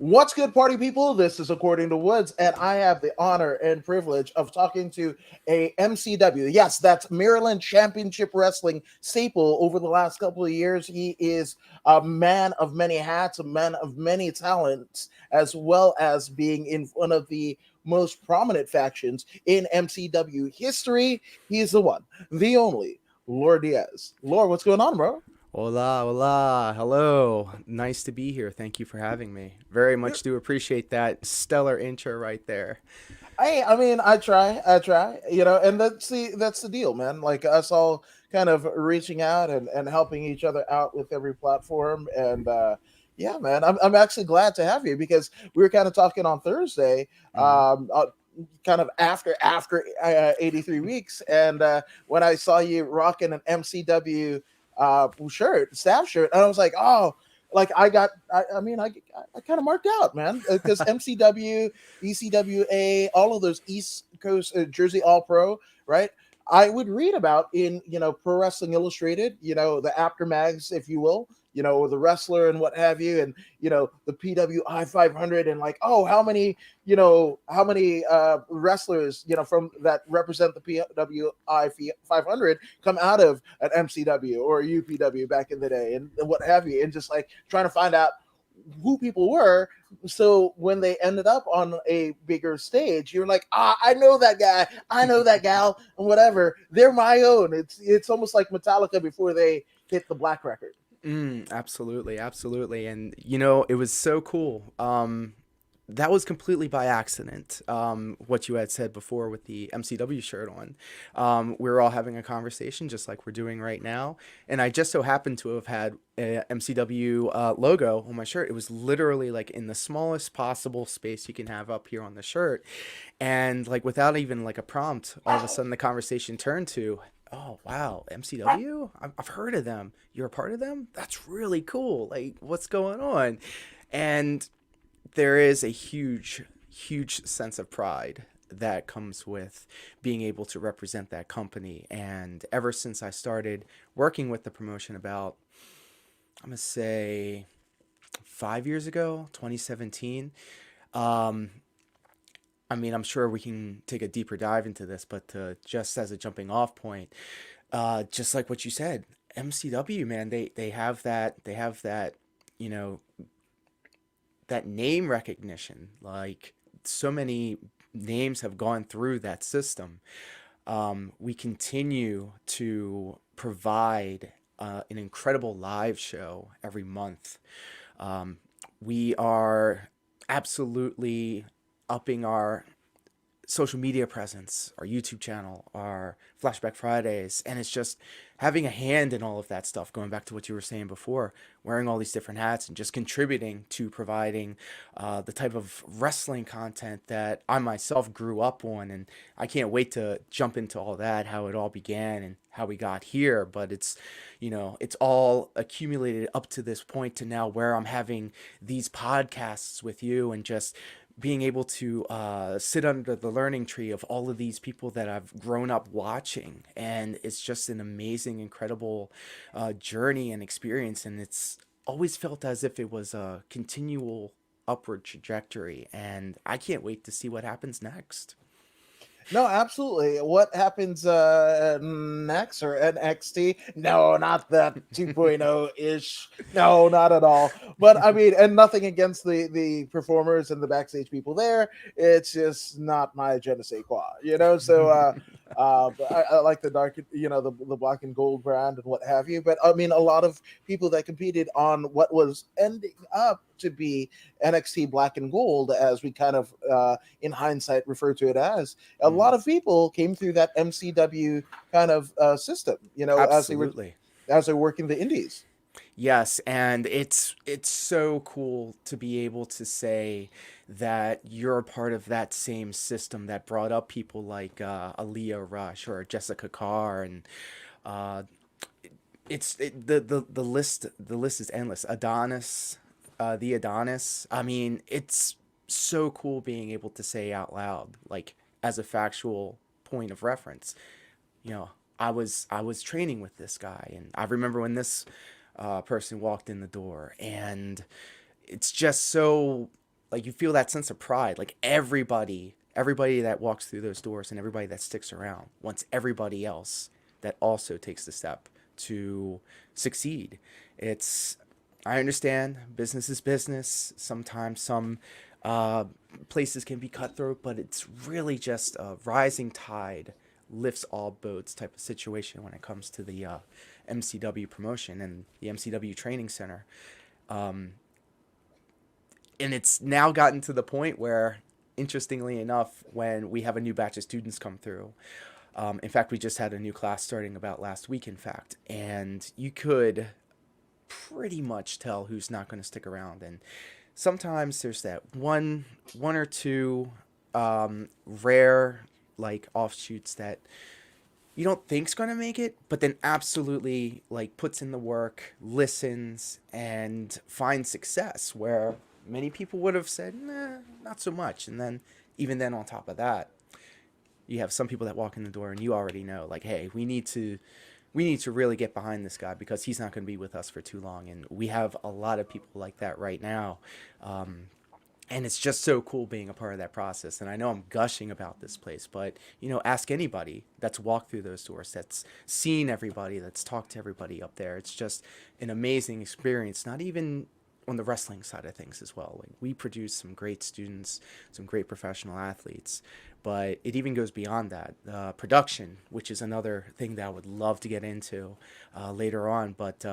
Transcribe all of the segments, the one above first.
What's good, party people? This is According to Woods, and I have the honor and privilege of talking to a MCW. Yes, that's Maryland Championship Wrestling staple over the last couple of years. He is a man of many hats, a man of many talents, as well as being in one of the most prominent factions in MCW history. He's the one, the only, Lor Diaz. Lor, what's going on, bro? Hola, hola, hello. Nice to be here. Thank you for having me. Very much do appreciate that stellar intro right there. I mean, I try, and that's the deal, man. Like us all kind of reaching out and helping each other out with every platform, and yeah, man, I'm actually glad to have you because we were kind of talking on Thursday, Hmm. kind of after 83 weeks, and when I saw you rocking an MCW shirt, staff shirt, and I was like, oh. Like I kind of marked out, man, because MCW, ECWA, all of those East Coast Jersey All Pro, right? I would read about in Pro Wrestling Illustrated, the after mags, if you will, or the wrestler and what have you, and the PWI 500, and like, oh, how many wrestlers from that represent the PWI 500 come out of an MCW or UPW back in the day, and what have you, and just like trying to find out who people were, so when they ended up on a bigger stage, you're like, I know that guy, I know that gal, and whatever. They're my own. It's almost like Metallica before they hit the black record. Absolutely, absolutely. And it was so cool. That was completely by accident. What you had said before with the MCW shirt on. We were all having a conversation just like we're doing right now. And I just so happened to have had a MCW logo on my shirt. It was literally like in the smallest possible space you can have up here on the shirt. And like without even like a prompt, all of a sudden the conversation turned to, oh wow, MCW? I've heard of them. You're a part of them? That's really cool. Like, what's going on? And there is a huge sense of pride that comes with being able to represent that company. And ever since I started working with the promotion about, I'm gonna say 5 years ago, 2017. Um, I mean, I'm sure we can take a deeper dive into this, but just as a jumping off point, just like what you said, MCW, man, they have that, you know, that name recognition. Like so many names have gone through that system. We continue to provide an incredible live show every month. Um, we are absolutely upping our social media presence, our YouTube channel, our Flashback Fridays, and it's just having a hand in all of that stuff. Going back to what you were saying before, wearing all these different hats and just contributing to providing the type of wrestling content that I myself grew up on, and I can't wait to jump into all that, how it all began and how we got here. But it's all accumulated up to this point to now where I'm having these podcasts with you and just being able to sit under the learning tree of all of these people that I've grown up watching. And it's just an amazing, incredible journey and experience. And it's always felt as if it was a continual upward trajectory. And I can't wait to see what happens next. No, absolutely. What happens next or NXT? No, not that 2.0 ish. No, not at all. But I mean, and nothing against the performers and the backstage people there. It's just not my je ne sais quoi, So I like the dark, the black and gold brand and what have you. But I mean, a lot of people that competed on what was ending up to be NXT Black and Gold, as we kind of in hindsight refer to it as, a lot Mm, of people came through that MCW kind of system, absolutely. as they work in the indies. Yes, and it's so cool to be able to say that you're a part of that same system that brought up people like Aaliyah Rush or Jessica Carr, and uh, the list is endless. The Adonis. I mean, it's so cool being able to say out loud, like as a factual point of reference. You know, I was training with this guy, and I remember when this person walked in the door, and it's just so. like you feel that sense of pride. Like everybody that walks through those doors and everybody that sticks around wants everybody else that also takes the step to succeed. It's I understand business is business. Sometimes some uh, places can be cutthroat, but it's really just a rising tide lifts all boats type of situation when it comes to the MCW promotion and the MCW training center. Um, and it's now gotten to the point where, interestingly enough, when we have a new batch of students come through, in fact, we just had a new class starting about last week, in fact, and you could pretty much tell who's not going to stick around. And sometimes there's that one or two rare like offshoots that you don't think's going to make it, but then absolutely like puts in the work, listens, and finds success where many people would have said, nah, not so much. And then even then on top of that, you have some people that walk in the door and you already know, like, hey, we need to really get behind this guy because he's not going to be with us for too long. And we have a lot of people like that right now. And it's just so cool being a part of that process. And I know I'm gushing about this place, but ask anybody that's walked through those doors, that's seen everybody, that's talked to everybody up there. It's just an amazing experience. Not even on the wrestling side of things as well. Like we produce some great students, some great professional athletes, but it even goes beyond that. Production, which is another thing that I would love to get into later on, but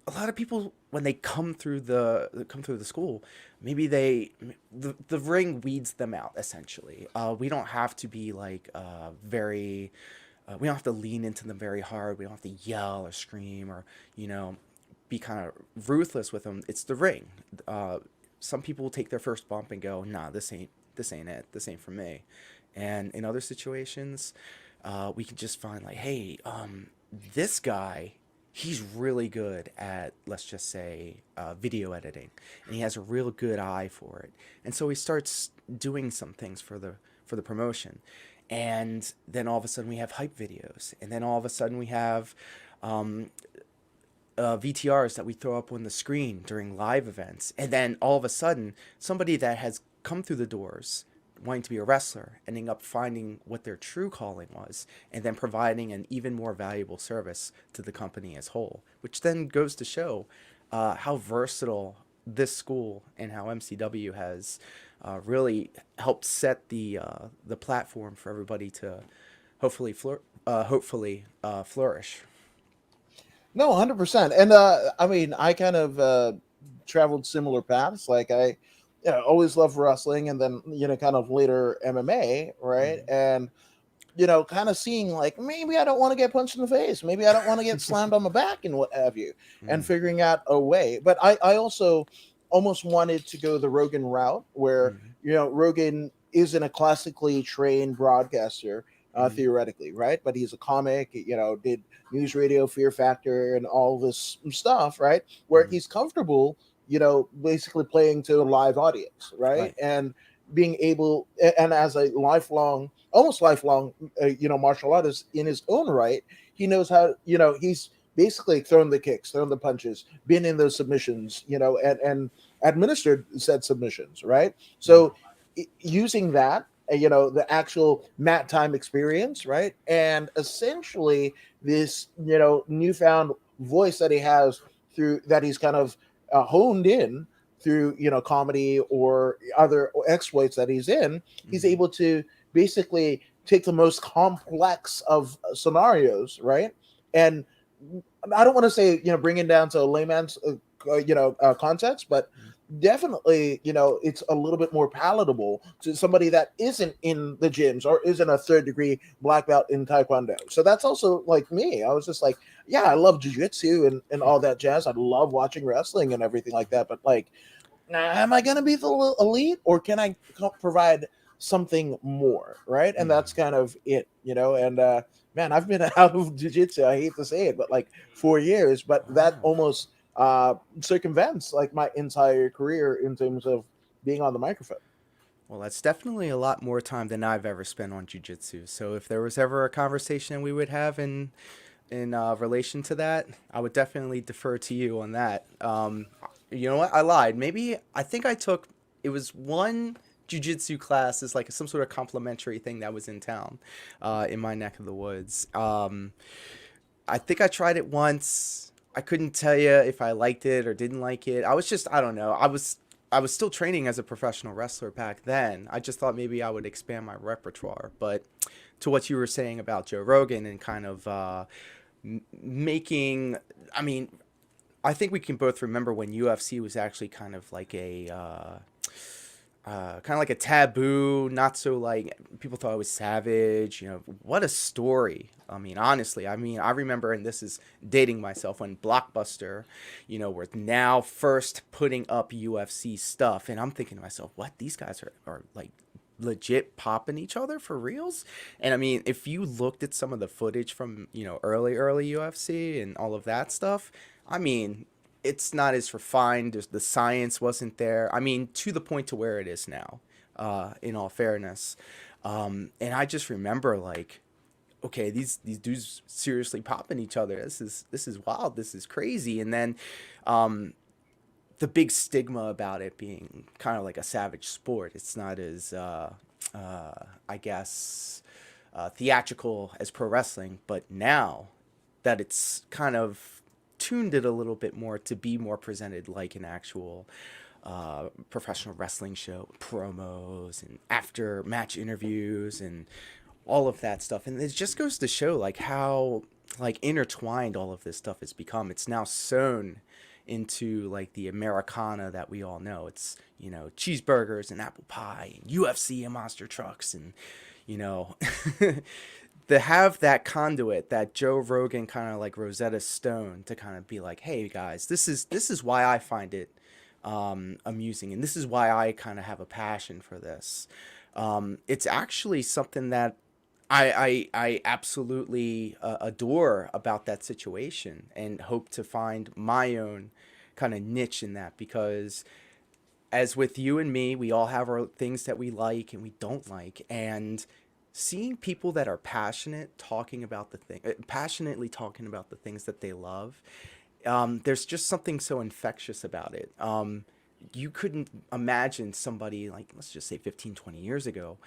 a lot of people when they come through the school, maybe the ring weeds them out essentially. We don't have to be like very we don't have to lean into them very hard. We don't have to yell or scream or you know be kind of ruthless with them. It's the ring. Some people will take their first bump and go, nah, this ain't it. This ain't for me. And in other situations, we can just find like, hey, this guy, he's really good at, let's just say, video editing, and he has a real good eye for it. And so he starts doing some things for the promotion, and then all of a sudden we have hype videos, and then all of a sudden we have um, VTRs that we throw up on the screen during live events, and then all of a sudden somebody that has come through the doors wanting to be a wrestler, ending up finding what their true calling was, and then providing an even more valuable service to the company as whole, which then goes to show how versatile this school and how MCW has really helped set the platform for everybody to hopefully flourish. No, 100%. And I mean, I kind of traveled similar paths. Like I always loved wrestling, and then kind of later MMA, right? Mm, And kind of seeing like maybe I don't want to get punched in the face, maybe I don't want to get slammed on the back and what have you, and mm, figuring out a way. But I also almost wanted to go the Rogan route, where mm, Rogan isn't a classically trained broadcaster. mm, Theoretically, right? But he's a comic, did news radio, Fear Factor, and all this stuff, right? Where mm. he's comfortable, basically playing to a live audience, right? Right. And being able, and as a lifelong, almost lifelong, martial artist in his own right, he knows how, he's basically thrown the kicks, thrown the punches, been in those submissions, and administered said submissions, right? Mm, So using that, the actual mat time experience, right? And essentially this, newfound voice that he has through that he's kind of honed in through, comedy or other exploits that he's in, he's mm, able to basically take the most complex of scenarios, right? And I don't want to say, bring it down to a layman's, context, but mm. definitely, it's a little bit more palatable to somebody that isn't in the gyms or isn't a third degree black belt in Taekwondo. So that's also like me. I was just like, yeah, I love jujitsu and all that jazz. I love watching wrestling and everything like that. But like, am I going to be the elite, or can I provide something more? Right. And Mm. that's kind of it, and, man, I've been out of jiu-jitsu, I hate to say it, but like 4 years, but that Wow. almost circumvents like my entire career in terms of being on the microphone. Well, that's definitely a lot more time than I've ever spent on jujitsu. So if there was ever a conversation we would have in relation to that, I would definitely defer to you on that. You know what? I lied. Maybe I think I took it was one jujitsu class is like some sort of complimentary thing that was in town, in my neck of the woods. I think I tried it once. I couldn't tell you if I liked it or didn't like it. I was just, I don't know. I was still training as a professional wrestler back then. I just thought maybe I would expand my repertoire. But to what you were saying about Joe Rogan and kind of making, I mean, I think we can both remember when UFC was actually kind of like a taboo, not so like people thought it was savage. You know, what a story. I mean, honestly, I mean, I remember, and this is dating myself, when Blockbuster, were now first putting up UFC stuff, and I'm thinking to myself, what, these guys are like legit popping each other for reals? And I mean, if you looked at some of the footage from, early UFC and all of that stuff, I mean, it's not as refined. The science wasn't there. I mean, to the point to where it is now, in all fairness. And I just remember, like, okay, these dudes seriously popping each other. This is wild. This is crazy. And then the big stigma about it being kind of like a savage sport. It's not as, I guess, theatrical as pro wrestling. But now that it's kind of tuned it a little bit more to be more presented like an actual professional wrestling show, promos and after match interviews and all of that stuff. And it just goes to show like how like intertwined all of this stuff has become. It's now sewn into like the Americana that we all know. It's, cheeseburgers and apple pie and UFC and monster trucks and, you know, to have that conduit, that Joe Rogan kind of like Rosetta Stone, to kind of be like, hey guys, this is why I find it amusing, and this is why I kind of have a passion for this. It's actually something that I absolutely adore about that situation, and hope to find my own kind of niche in that, because as with you and me, we all have our things that we like and we don't like, and seeing people that are passionately talking about the things that they love, there's just something so infectious about it. You couldn't imagine somebody like, let's just say 15, 20 years ago,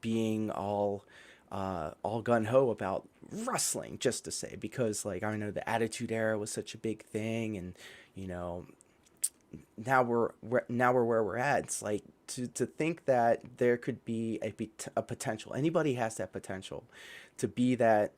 being all gun ho about wrestling, just to say, because like I know the Attitude Era was such a big thing, and you know now we're where we're at. It's like to think that there could be a potential. Anybody has that potential to be that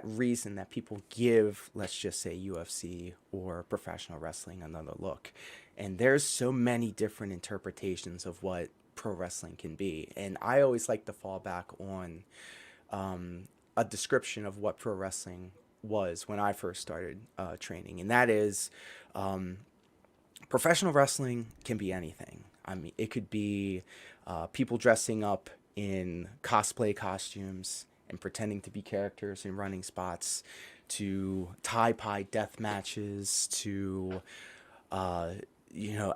reason that people give, let's just say UFC or professional wrestling, another look. And there's so many different interpretations of what pro wrestling can be. And I always like to fall back on a description of what pro wrestling was when I first started training, and that is, professional wrestling can be anything. I mean, it could be people dressing up in cosplay costumes and pretending to be characters in running spots, to tie pie death matches, to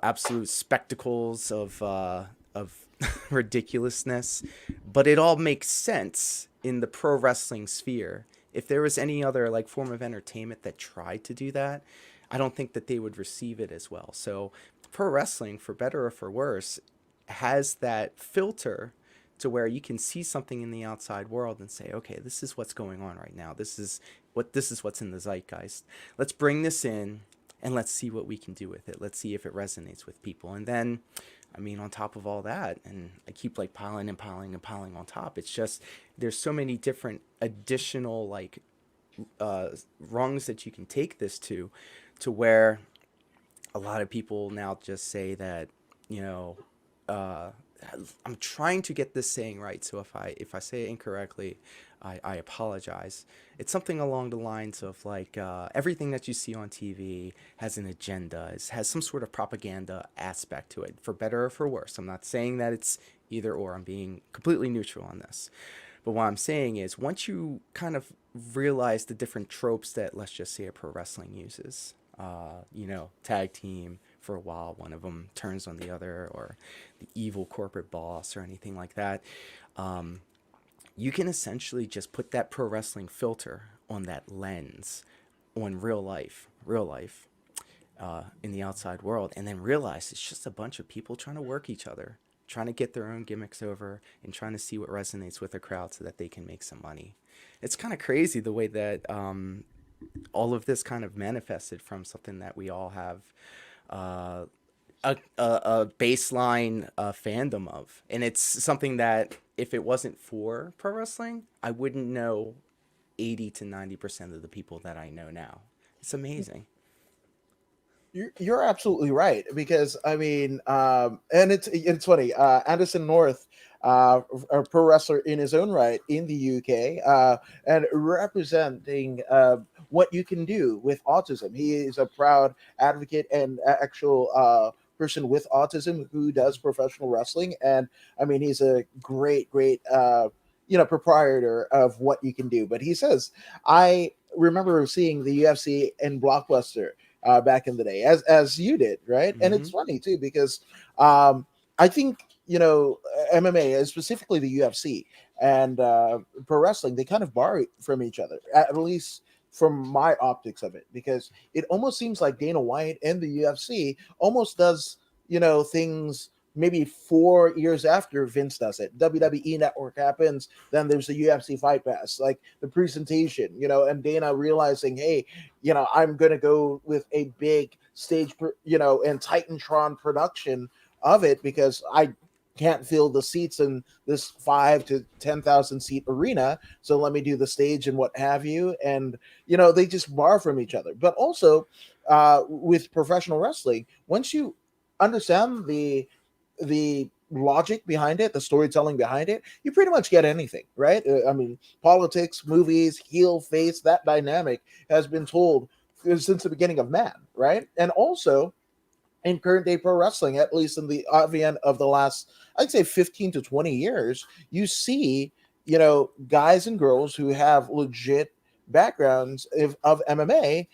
absolute spectacles of ridiculousness. But it all makes sense in the pro wrestling sphere. If there was any other like form of entertainment that tried to do that, I don't think that they would receive it as well. So pro wrestling, for better or for worse, has that filter to where you can see something in the outside world and say, okay, this is what's going on right now. This is what's in the zeitgeist. Let's bring this in and let's see what we can do with it. Let's see if it resonates with people. And then, I mean, on top of all that, and I keep like piling and piling and piling on top, it's just there's so many different additional like rungs that you can take this to where a lot of people now just say that, you know, uh, I'm trying to get this saying right. So if I say it incorrectly, I apologize. It's something along the lines of like, everything that you see on TV has an agenda, has some sort of propaganda aspect to it, for better or for worse. I'm not saying that it's either or. I'm being completely neutral on this. But what I'm saying is, once you kind of realize the different tropes that, let's just say, a pro wrestling uses, tag team for a while, one of them turns on the other, or the evil corporate boss, or anything like that. You can essentially just put that pro wrestling filter on that lens on real life, in the outside world, and then realize it's just a bunch of people trying to work each other, trying to get their own gimmicks over, and trying to see what resonates with the crowd so that they can make some money. It's kind of crazy the way that all of this kind of manifested from something that we all have uh, a baseline fandom of. And it's something that if it wasn't for pro wrestling, I wouldn't know 80 to 90% of the people that I know now. It's amazing. You're absolutely right because I mean, and it's funny. Anderson North, a pro wrestler in his own right in the UK, and representing what you can do with autism. He is a proud advocate and actual person with autism who does professional wrestling, and I mean, he's a great. Proprietor of what you can do. But he says, I remember seeing the UFC in Blockbuster back in the day, as you did, right? And Mm-hmm. it's funny too because I think MMA, specifically the UFC and pro wrestling, they kind of borrow from each other, at least from my optics of it, because it almost seems like Dana White and the UFC almost does things maybe 4 years after Vince does it. WWE Network happens, then there's the UFC Fight Pass, like the presentation, and Dana realizing, hey, I'm going to go with a big stage, and Titantron production of it because I can't fill the seats in this 5 to 10,000 seat arena. So let me do the stage and what have you. And, they just borrow from each other. But also with professional wrestling, once you understand the logic behind it, the storytelling behind it, you pretty much get anything, right? I mean, politics, movies, heel, face, that dynamic has been told since the beginning of man, right? And also in current day pro wrestling, at least in the advent of the last, I'd say 15 to 20 years, you see, guys and girls who have legit backgrounds of MMA,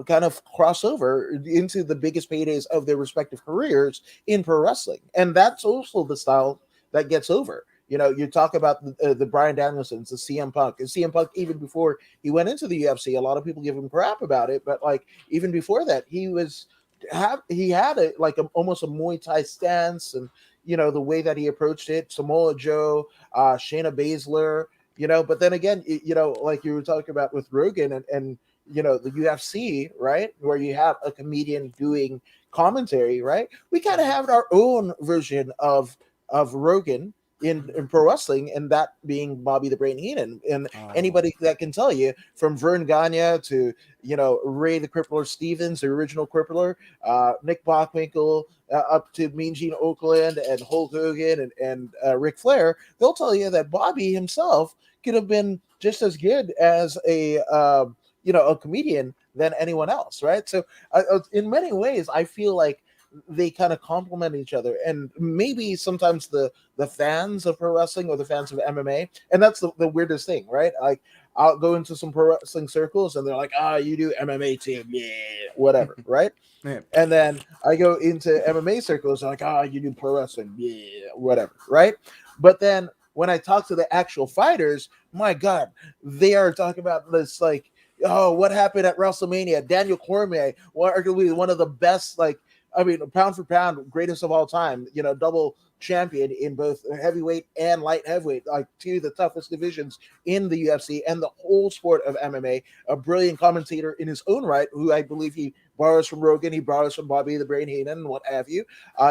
kind of cross over into the biggest paydays of their respective careers in pro wrestling. And that's also the style that gets over. You talk about the Brian Danielsons, the CM Punk, and CM Punk, even before he went into the UFC, a lot of people give him crap about it, but like even before that, he had almost a Muay Thai stance, and the way that he approached it. Samoa Joe, Shayna Baszler, But then again, like you were talking about with Rogan and the UFC, right, where you have a comedian doing commentary, right? We kind of have our own version of Rogan in pro wrestling, and that being Bobby the Brain Heenan. And Oh. anybody that can tell you, from Vern Gagne to Ray the Crippler Stevens, the original Crippler, Nick Bockwinkel, up to Mean Gene Oakland and Hulk Hogan and Ric Flair, they'll tell you that Bobby himself could have been just as good as a comedian than anyone else, right? So in many ways, I feel like they kind of complement each other, and maybe sometimes the fans of pro wrestling or the fans of MMA, and that's the weirdest thing, right? Like I'll go into some pro wrestling circles and they're like, you do MMA team, yeah, whatever, right? Yeah. And then I go into MMA circles, like, you do pro wrestling, yeah, whatever, right? But then when I talk to the actual fighters, my God, they are talking about this, like, what happened at WrestleMania? Daniel Cormier, arguably one of the best, like, I mean, pound for pound, greatest of all time, double champion in both heavyweight and light heavyweight, like two of the toughest divisions in the UFC and the whole sport of MMA. A brilliant commentator in his own right, who I believe he borrows from Rogan, he borrows from Bobby the Brain Heenan, and what have you,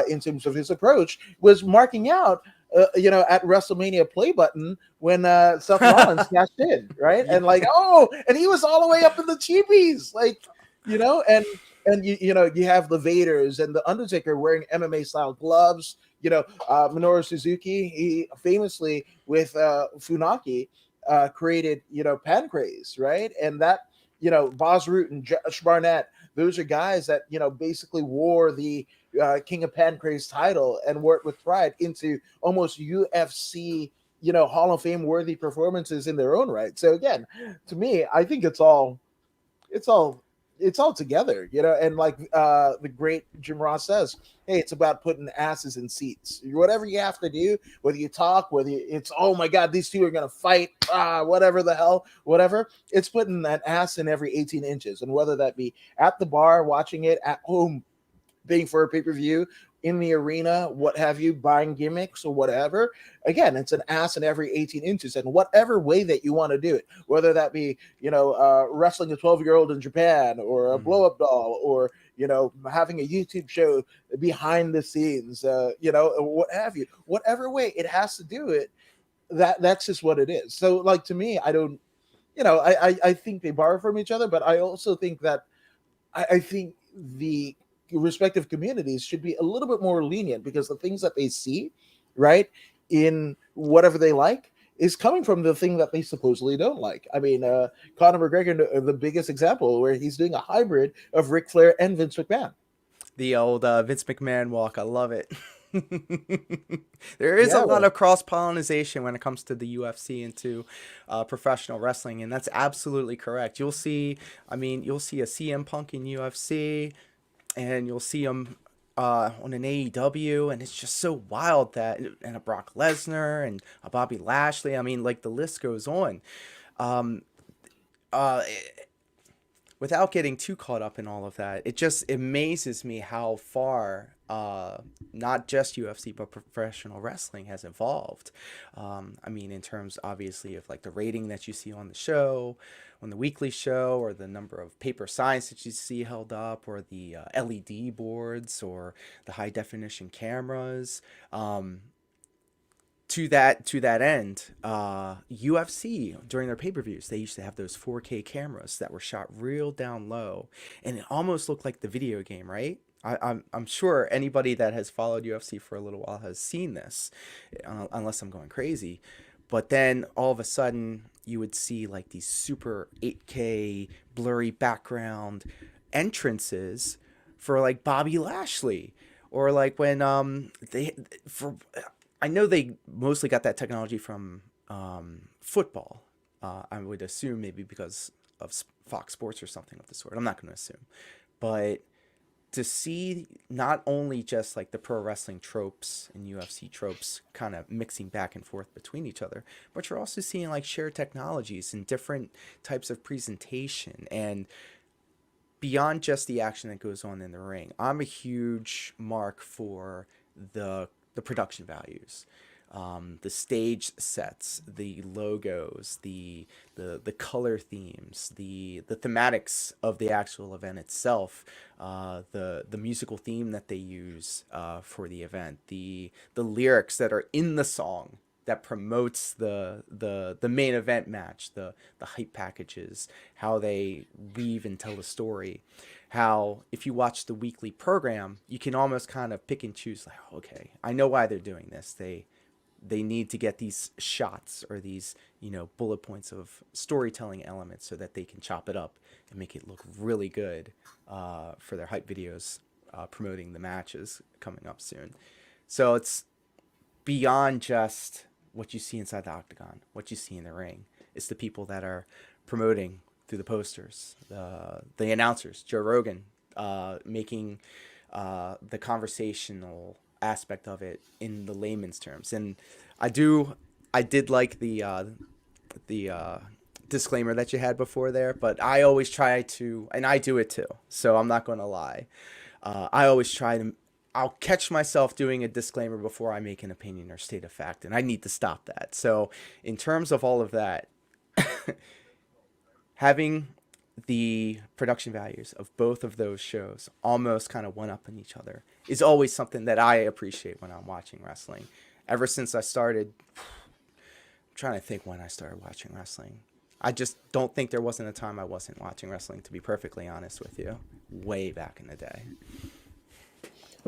in terms of his approach, was marking out. At WrestleMania play button when Seth Rollins cashed in, right? Yeah. And like, and he was all the way up in the cheapies, like, and you have the Vaders and the Undertaker wearing MMA style gloves. Minoru Suzuki, he famously with Funaki created Pancrase, right? And that Boz Root and Josh Barnett, those are guys that basically wore the King of Pancrase title and wore it with pride into almost UFC Hall of Fame worthy performances in their own right. So again, to me, I think it's all it's all together, and like the great Jim Ross says, hey, it's about putting asses in seats. Whatever you have to do, whether you talk, it's oh my god, these two are gonna fight, whatever the hell, whatever. It's putting that ass in every 18 inches, and whether that be at the bar watching it, at home paying for a pay-per-view, in the arena, what have you, buying gimmicks or whatever. Again, it's an ass in every 18 inches, and whatever way that you want to do it, whether that be, wrestling a 12-year-old in Japan, or a Mhm. blow-up doll, or having a YouTube show behind the scenes, what have you, whatever way it has to do it, that's just what it is. So, like, to me, I don't, I think they borrow from each other, but I also think that I think the respective communities should be a little bit more lenient, because the things that they see, right, in whatever they like, is coming from the thing that they supposedly don't like. I mean, Conor McGregor, the biggest example, where he's doing a hybrid of Ric Flair and Vince McMahon. The old Vince McMahon walk. I love it. There is a Yeah, lot well, of cross pollination when it comes to the UFC and to professional wrestling, and that's absolutely correct. You'll see a CM Punk in UFC, and you'll see him on an AEW, and it's just so wild that, and a Brock Lesnar and a Bobby Lashley. I mean, like the list goes on. Um, uh, Without getting too caught up in all of that, it just amazes me how far not just UFC but professional wrestling has evolved. In terms obviously of like the rating that you see on the show, on the weekly show, or the number of paper signs that you see held up, or the LED boards, or the high definition cameras. To that end, UFC during their pay-per-views, they used to have those 4K cameras that were shot real down low, and it almost looked like the video game, right? I'm sure anybody that has followed UFC for a little while has seen this, unless I'm going crazy. But then all of a sudden, you would see like these super 8K blurry background entrances for like Bobby Lashley, or like when they for I know they mostly got that technology from football. I would assume maybe because of Fox Sports or something of the sort. I'm not going to assume, but to see not only just like the pro wrestling tropes and UFC tropes kind of mixing back and forth between each other, but you're also seeing like shared technologies and different types of presentation, and beyond just the action that goes on in the ring. I'm a huge mark for the production values, the stage sets, the logos, the color themes, the thematics of the actual event itself, the musical theme that they use for the event, the lyrics that are in the song that promotes the main event match, the hype packages, how they weave and tell the story. How if you watch the weekly program, you can almost kind of pick and choose, like, okay, I know why they're doing this. They need to get these shots, or these bullet points of storytelling elements, so that they can chop it up and make it look really good for their hype videos promoting the matches coming up soon. So it's beyond just what you see inside the octagon, what you see in the ring. It's the people that are promoting through the posters, the announcers, Joe Rogan, making the conversational aspect of it in the layman's terms. And I did like the disclaimer that you had before there, but I always try to, and I do it too, so I'm not going to lie. I always try to. I'll catch myself doing a disclaimer before I make an opinion or state a fact, and I need to stop that. So, in terms of all of that, having the production values of both of those shows almost kind of one up in each other is always something that I appreciate when I'm watching wrestling. Ever since I started, I'm trying to think when I started watching wrestling. I just don't think there wasn't a time I wasn't watching wrestling, to be perfectly honest with you. Way back in the day.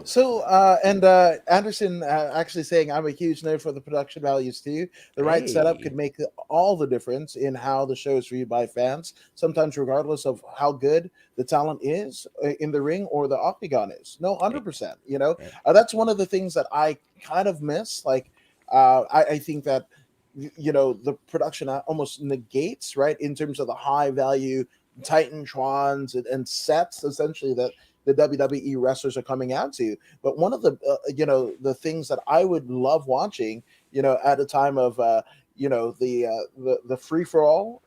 So, and Anderson actually saying, I'm a huge nerd for the production values too. The right setup Hey. could make all the difference in how the show is viewed by fans, sometimes regardless of how good the talent is in the ring or the octagon is. No, Hey. 100%. Hey. That's one of the things that I kind of miss. Like, I think that, the production almost negates, right, in terms of the high value Titantrons and sets essentially that the WWE wrestlers are coming out to. But one of the the things that I would love watching, at a time of the free for all,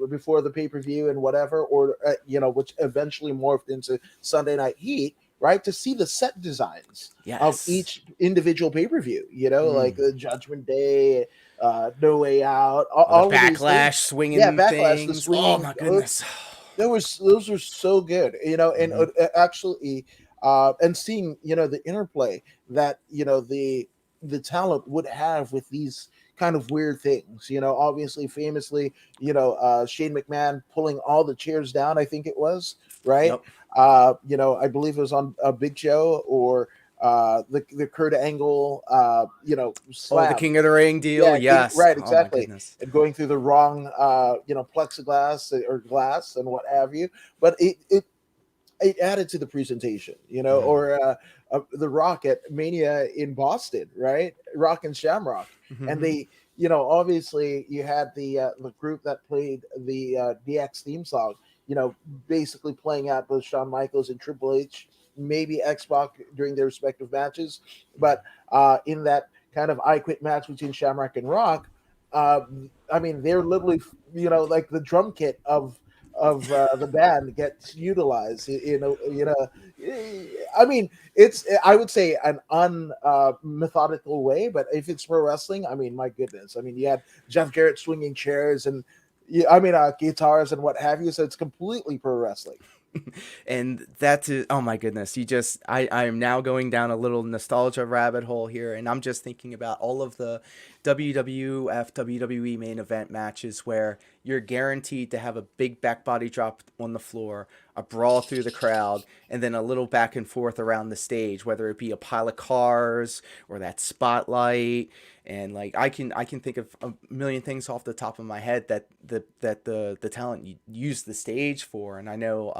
before the pay per view and whatever, or which eventually morphed into Sunday Night Heat, right? To see the set designs of Yes. each individual pay per view, like Mm. the Judgment Day, No Way Out, Oh, the all of these things. backlash Yeah, swinging Backlash, the things. Oh swinging. my goodness. Those were so good, and Hmm. actually, and seeing the interplay that the talent would have with these kind of weird things. Obviously, famously, Shane McMahon pulling all the chairs down. I think it was right. Yep. I believe it was on a Big Show or the Kurt Angle, Oh, the slam. King of the Ring deal. Yeah, Yes. right, Oh my exactly. goodness. And going through the wrong, plexiglass or glass and what have you. But it added to the presentation, Mm. or the Rock at Mania in Boston, right? Rock and Shamrock, and Hmm. they, obviously you had the group that played the DX theme song, basically playing out both Shawn Michaels and Triple H, maybe X-Pac during their respective matches, but in that kind of I Quit match between Shamrock and Rock, uh, I mean, they're literally, like the drum kit of the band gets utilized I mean, it's, I would say, an un methodical way, but if it's pro wrestling, I mean, my goodness, I mean, you had Jeff Jarrett swinging chairs and, yeah, I mean, guitars and what have you, so it's completely pro wrestling. And that's it. Oh my goodness. I am now going down a little nostalgia rabbit hole here, and I'm just thinking about all of the WWF, WWE main event matches where you're guaranteed to have a big back body drop on the floor, a brawl through the crowd, and then a little back and forth around the stage, whether it be a pile of cars or that spotlight. And like I can think of a million things off the top of my head that the talent used the stage for. And I know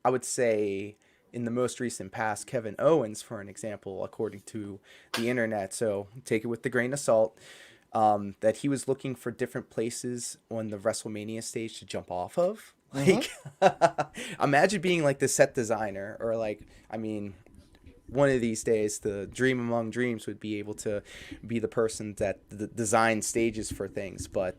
I would say in the most recent past, Kevin Owens, for an example, according to the internet, so take it with the grain of salt, that he was looking for different places on the WrestleMania stage to jump off of. Hmm. Like, imagine being like the set designer, or like, I mean, one of these days, the dream among dreams would be able to be the person that designs stages for things. But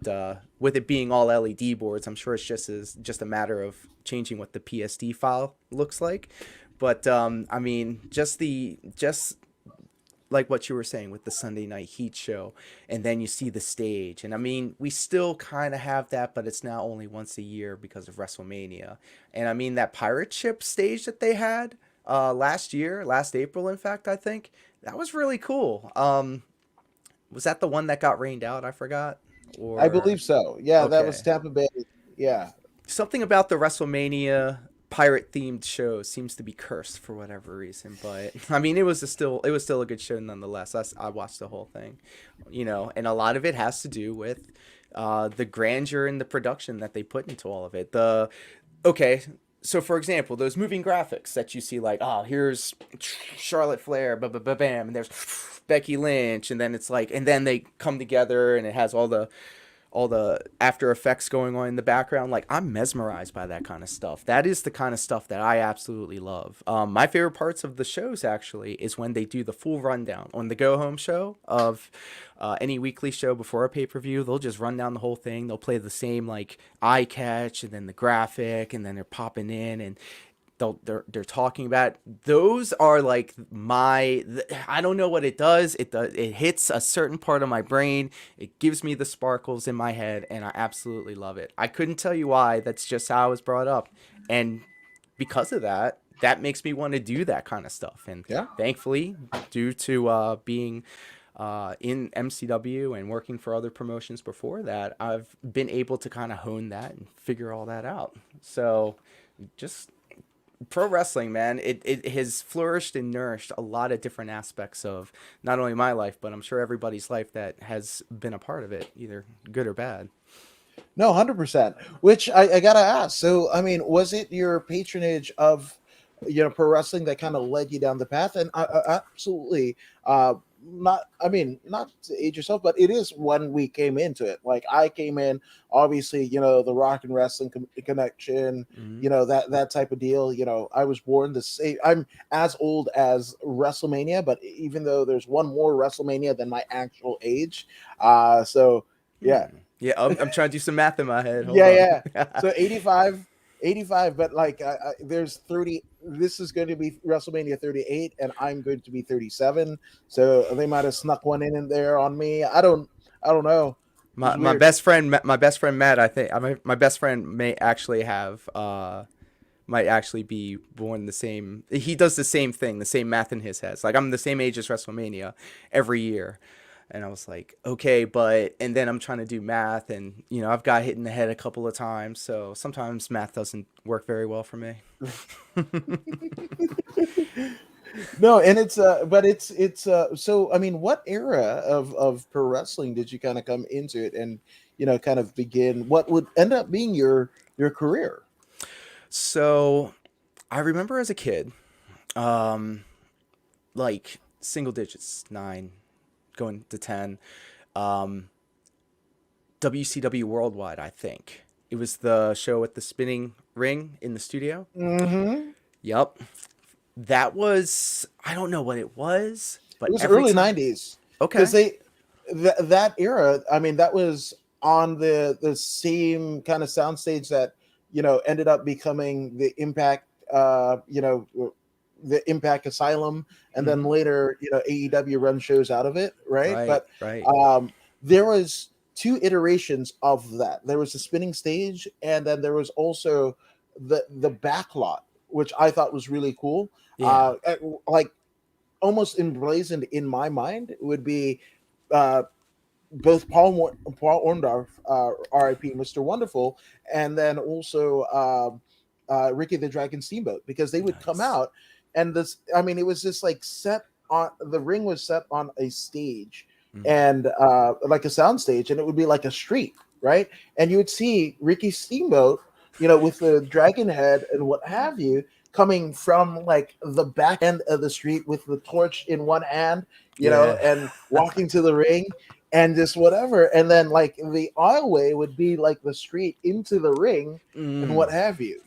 with it being all LED boards, I'm sure it's just a matter of changing what the PSD file looks like. But I mean, just like what you were saying with the Sunday Night Heat show, and then you see the stage, and I mean, we still kind of have that, but it's now only once a year because of WrestleMania. And I mean, that pirate ship stage that they had last year, last April, in fact, I think that was really cool. Was that the one that got rained out? I forgot. I Or believe so. Yeah, that was okay, Tampa Bay. Yeah. something about the WrestleMania pirate themed show seems to be cursed for whatever reason. But I mean, it was still a good show nonetheless. I watched the whole thing, and a lot of it has to do with the grandeur and the production that they put into all of it. The okay. So, for example, those moving graphics that you see, like, oh, here's Charlotte Flair, bam, and there's Becky Lynch, and then it's like, and then they come together, and it has all the after effects going on in the background. Like, I'm mesmerized by that kind of stuff. That is the kind of stuff that I absolutely love. My favorite parts of the shows actually is when they do the full rundown on the go home show of any weekly show before a pay-per-view. They'll just run down the whole thing. They'll play the same like eye catch and then the graphic, and then they're popping in, and they're talking about those are like my, I don't know what it does. It hits a certain part of my brain. It gives me the sparkles in my head, and I absolutely love it. I couldn't tell you why. That's just how I was brought up, and because of that, that makes me want to do that kind of stuff. And Yeah. thankfully, due to being in MCW and working for other promotions before that, I've been able to kind of hone that and figure all that out. So just pro wrestling, man, it has flourished and nourished a lot of different aspects of not only my life, but I'm sure everybody's life that has been a part of it, either good or bad. No, 100%. Which I gotta ask. So, I mean, was it your patronage of pro wrestling that kind of led you down the path? And absolutely. not, I mean, not to age yourself, but it is when we came into it. Like I came in, obviously, the Rock and Wrestling connection, Hmm. that type of deal. I was born the same. I'm as old as WrestleMania, but even though there's one more WrestleMania than my actual age, so yeah, Yeah, I'm trying to do some math in my head. Hold yeah, on. yeah. So 85, but like there's 30. This is going to be WrestleMania 38, and I'm going to be 37. So they might have snuck one in there on me. I don't know. It was My weird. best friend, my best friend Matt. I think my best friend may actually have might actually be born the same. He does the same thing, the same math in his head. It's like I'm the same age as WrestleMania every year. And I was like, okay, but and then I'm trying to do math, and I've got hit in the head a couple of times, so sometimes math doesn't work very well for me. No, and but it's so I mean, what era of pro wrestling did you kind of come into it and kind of begin what would end up being your career? So I remember as a kid, um, like single digits, 9, going to 10. Um, WCW Worldwide, I think. It was the show with the spinning ring in the studio. Hmm. Yep. That was, I don't know what it was, It but was every early time. '90s because Okay. that era. I mean, that was on the same kind of soundstage that ended up becoming the Impact. The Impact Asylum, and then Hmm. later AEW run shows out of it, right? Right, But right. there was two iterations of that. There was the spinning stage, and then there was also the back lot, which I thought was really cool. Yeah. Like almost emblazoned in my mind would be uh, both Paul Orndorff, R.I.P. Mr. Wonderful, and then also Ricky the Dragon Steamboat, because they would come Nice. out, and this, I mean, it was just like set on the ring was set on a stage, Mm. and like a sound stage, and it would be like a street, right? And you would see Ricky Steamboat, with the dragon head and what have you, coming from like the back end of the street with the torch in one hand, Yeah. and walking to the ring and just whatever. And then like the aisleway would be like the street into the ring and Mm. what have you.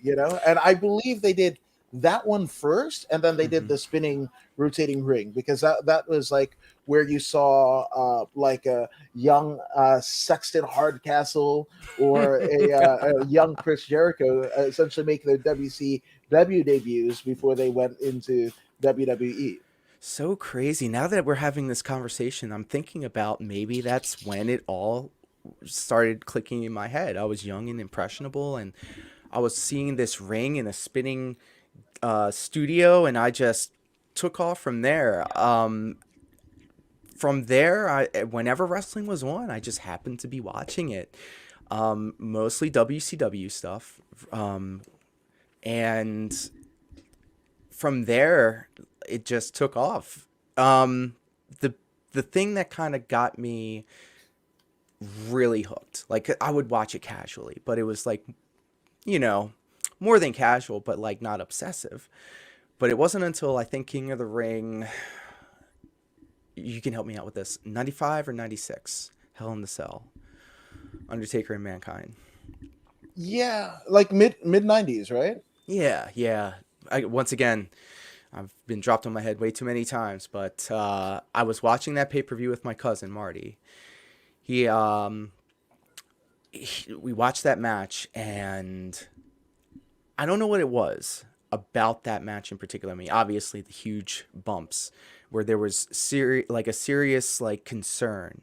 And I believe they did that one first, and then they did Hmm. the spinning rotating ring, because that was like where you saw like a young Sexton Hardcastle or a young Chris Jericho essentially make their WCW debuts before they went into WWE. So crazy. Now that we're having this conversation, I'm thinking about maybe that's when it all started clicking in my head. I was young and impressionable, and I was seeing this ring in a spinning studio, and I just took off from there. From there, whenever wrestling was on, I just happened to be watching it. Mostly WCW stuff. Um, and from there, it just took off. Um, the the thing that kind of got me really hooked, like I would watch it casually, but it was like, you know, more than casual, but like not obsessive. But it wasn't until I think King of the Ring, you can help me out with this, 95 or 96, Hell in the Cell, Undertaker and Mankind. Yeah, like mid '90s, right? Yeah, yeah. Once again, I've been dropped on my head way too many times, but I was watching that pay per view with my cousin Marty. He, we watched that match, and I don't know what it was about that match in particular. I mean, obviously the huge bumps where there was like a serious like concern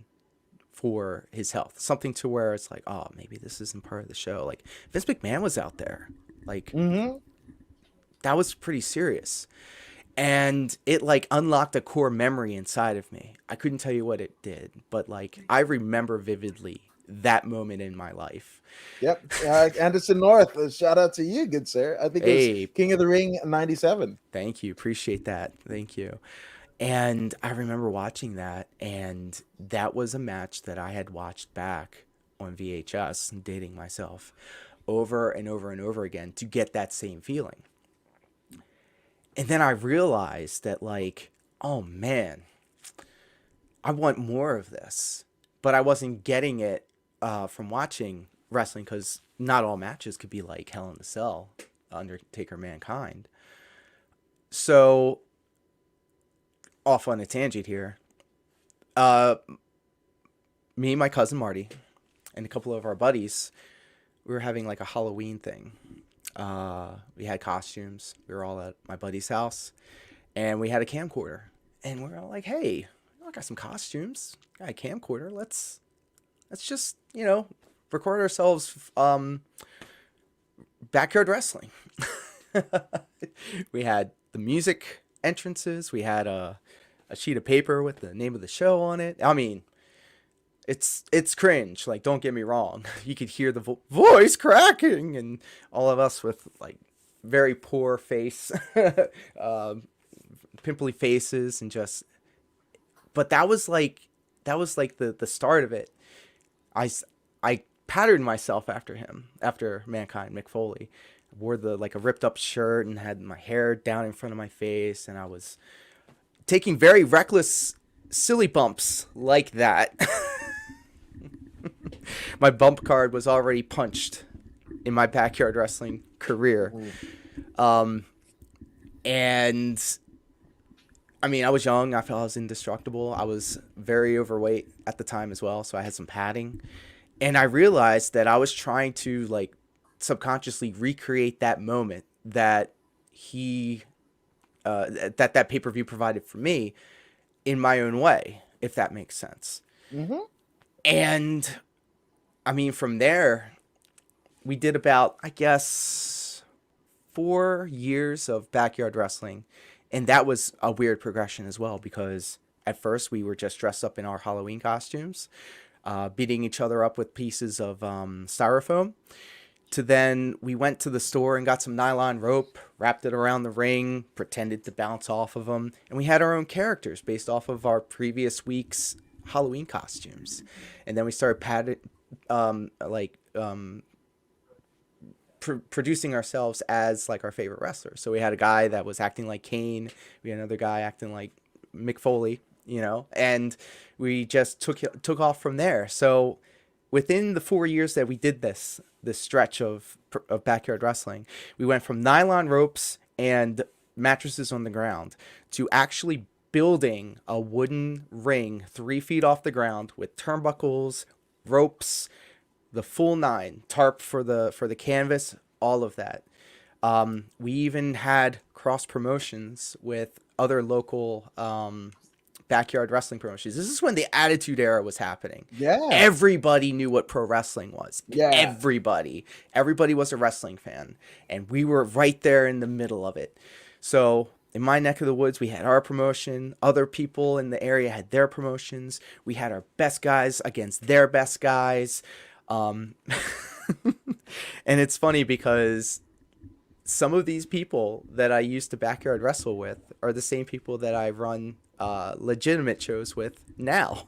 for his health, something to where it's like, oh, maybe this isn't part of the show. Like Vince McMahon was out there, like Mm-hmm. that was pretty serious. And it like unlocked a core memory inside of me. I couldn't tell you what it did, but like I remember vividly that moment in my life. Yep. Anderson North. Shout out to you, good sir. I think it was Hey, King of the Ring '97. thank you. Appreciate that. Thank you. And I remember watching that, and that was a match that I had watched back on VHS and dating myself over and over and over again to get that same feeling. And then I realized that, like, oh man, I want more of this, but I wasn't getting it from watching wrestling because not all matches could be like Hell in a Cell, Undertaker, Mankind. So off on a tangent here. Uh, Me, my cousin Marty, and a couple of our buddies, we were having like a Halloween thing. We had costumes. We were all at my buddy's house, and we had a camcorder. And we were all like, "Hey, I got some costumes. Got a camcorder. Let's just record ourselves backyard wrestling." We had the music entrances. We had a sheet of paper with the name of the show on it. I mean, it's cringe. Like, don't get me wrong. You could hear the voice cracking, and all of us with like very poor face, pimply faces, and just. But that was like the start of it. I patterned myself after him, after Mankind, Mick Foley. I wore like a ripped up shirt and had my hair down in front of my face, and I was taking very reckless, silly bumps like that. My bump card was already punched in my backyard wrestling career. And I mean, I was young. I felt I was indestructible. I was very overweight at the time as well, so I had some padding. And I realized that I was trying to like subconsciously recreate that moment that he that pay-per-view provided for me in my own way, if that makes sense. Mm-hmm. And I mean, from there, we did about, I guess, 4 years of backyard wrestling. And that was a weird progression as well, because at first we were just dressed up in our Halloween costumes, beating each other up with pieces of styrofoam. To then we went to the store and got some nylon rope, wrapped it around the ring, pretended to bounce off of them. And we had our own characters based off of our previous week's Halloween costumes. And then we started producing ourselves as like our favorite wrestlers. So we had a guy that was acting like Kane. We had another guy acting like Mick Foley, and we just took off from there. So within the 4 years that we did this stretch of backyard wrestling, we went from nylon ropes and mattresses on the ground to actually building a wooden ring 3 feet off the ground with turnbuckles, ropes, the full nine, tarp for the canvas, all of that. We even had cross promotions with other local backyard wrestling promotions. This is when the Attitude Era was happening. Yeah. Everybody knew what pro wrestling was. Yeah. Everybody was a wrestling fan, and we were right there in the middle of it. So in my neck of the woods, we had our promotion. Other people in the area had their promotions. We had our best guys against their best guys. And it's funny because some of these people that I used to backyard wrestle with are the same people that I run legitimate shows with now.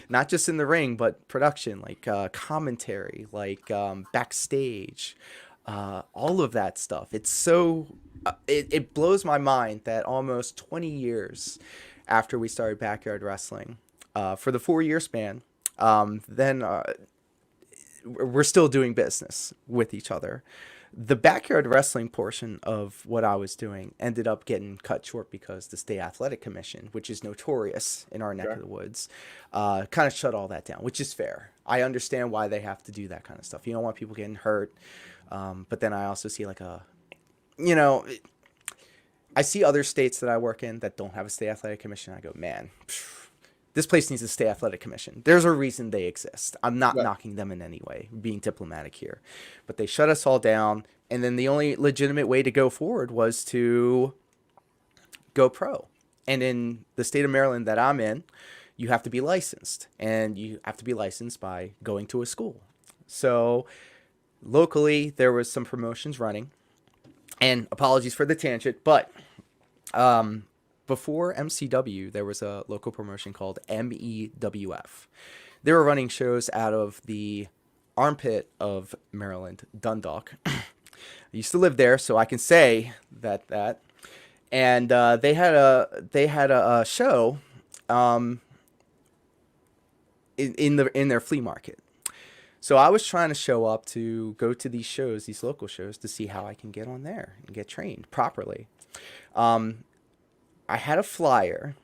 Not just in the ring, but production, like commentary, like backstage, all of that stuff. It's so it blows my mind that almost 20 years after we started backyard wrestling, for the 4 year span, then we're still doing business with each other. The backyard wrestling portion of what I was doing ended up getting cut short because the State Athletic Commission, which is notorious in our neck of the woods, kind of shut all that down, which is fair. I understand why they have to do that kind of stuff. You don't want people getting hurt. But then I also see I see other states that I work in that don't have a State Athletic Commission. I go, man, this place needs a State Athletic Commission. There's a reason they exist. I'm not knocking them in any way, being diplomatic here. But they shut us all down, and then the only legitimate way to go forward was to go pro. And in the state of Maryland that I'm in, you have to be licensed, and you have to be licensed by going to a school. So locally, there was some promotions running, and apologies for the tangent, but before MCW, there was a local promotion called MEWF. They were running shows out of the armpit of Maryland, Dundalk. I used to live there, so I can say that. And they had a show um, in their flea market. So I was trying to show up to go to these shows, these local shows, to see how I can get on there and get trained properly. Um, I had a flyer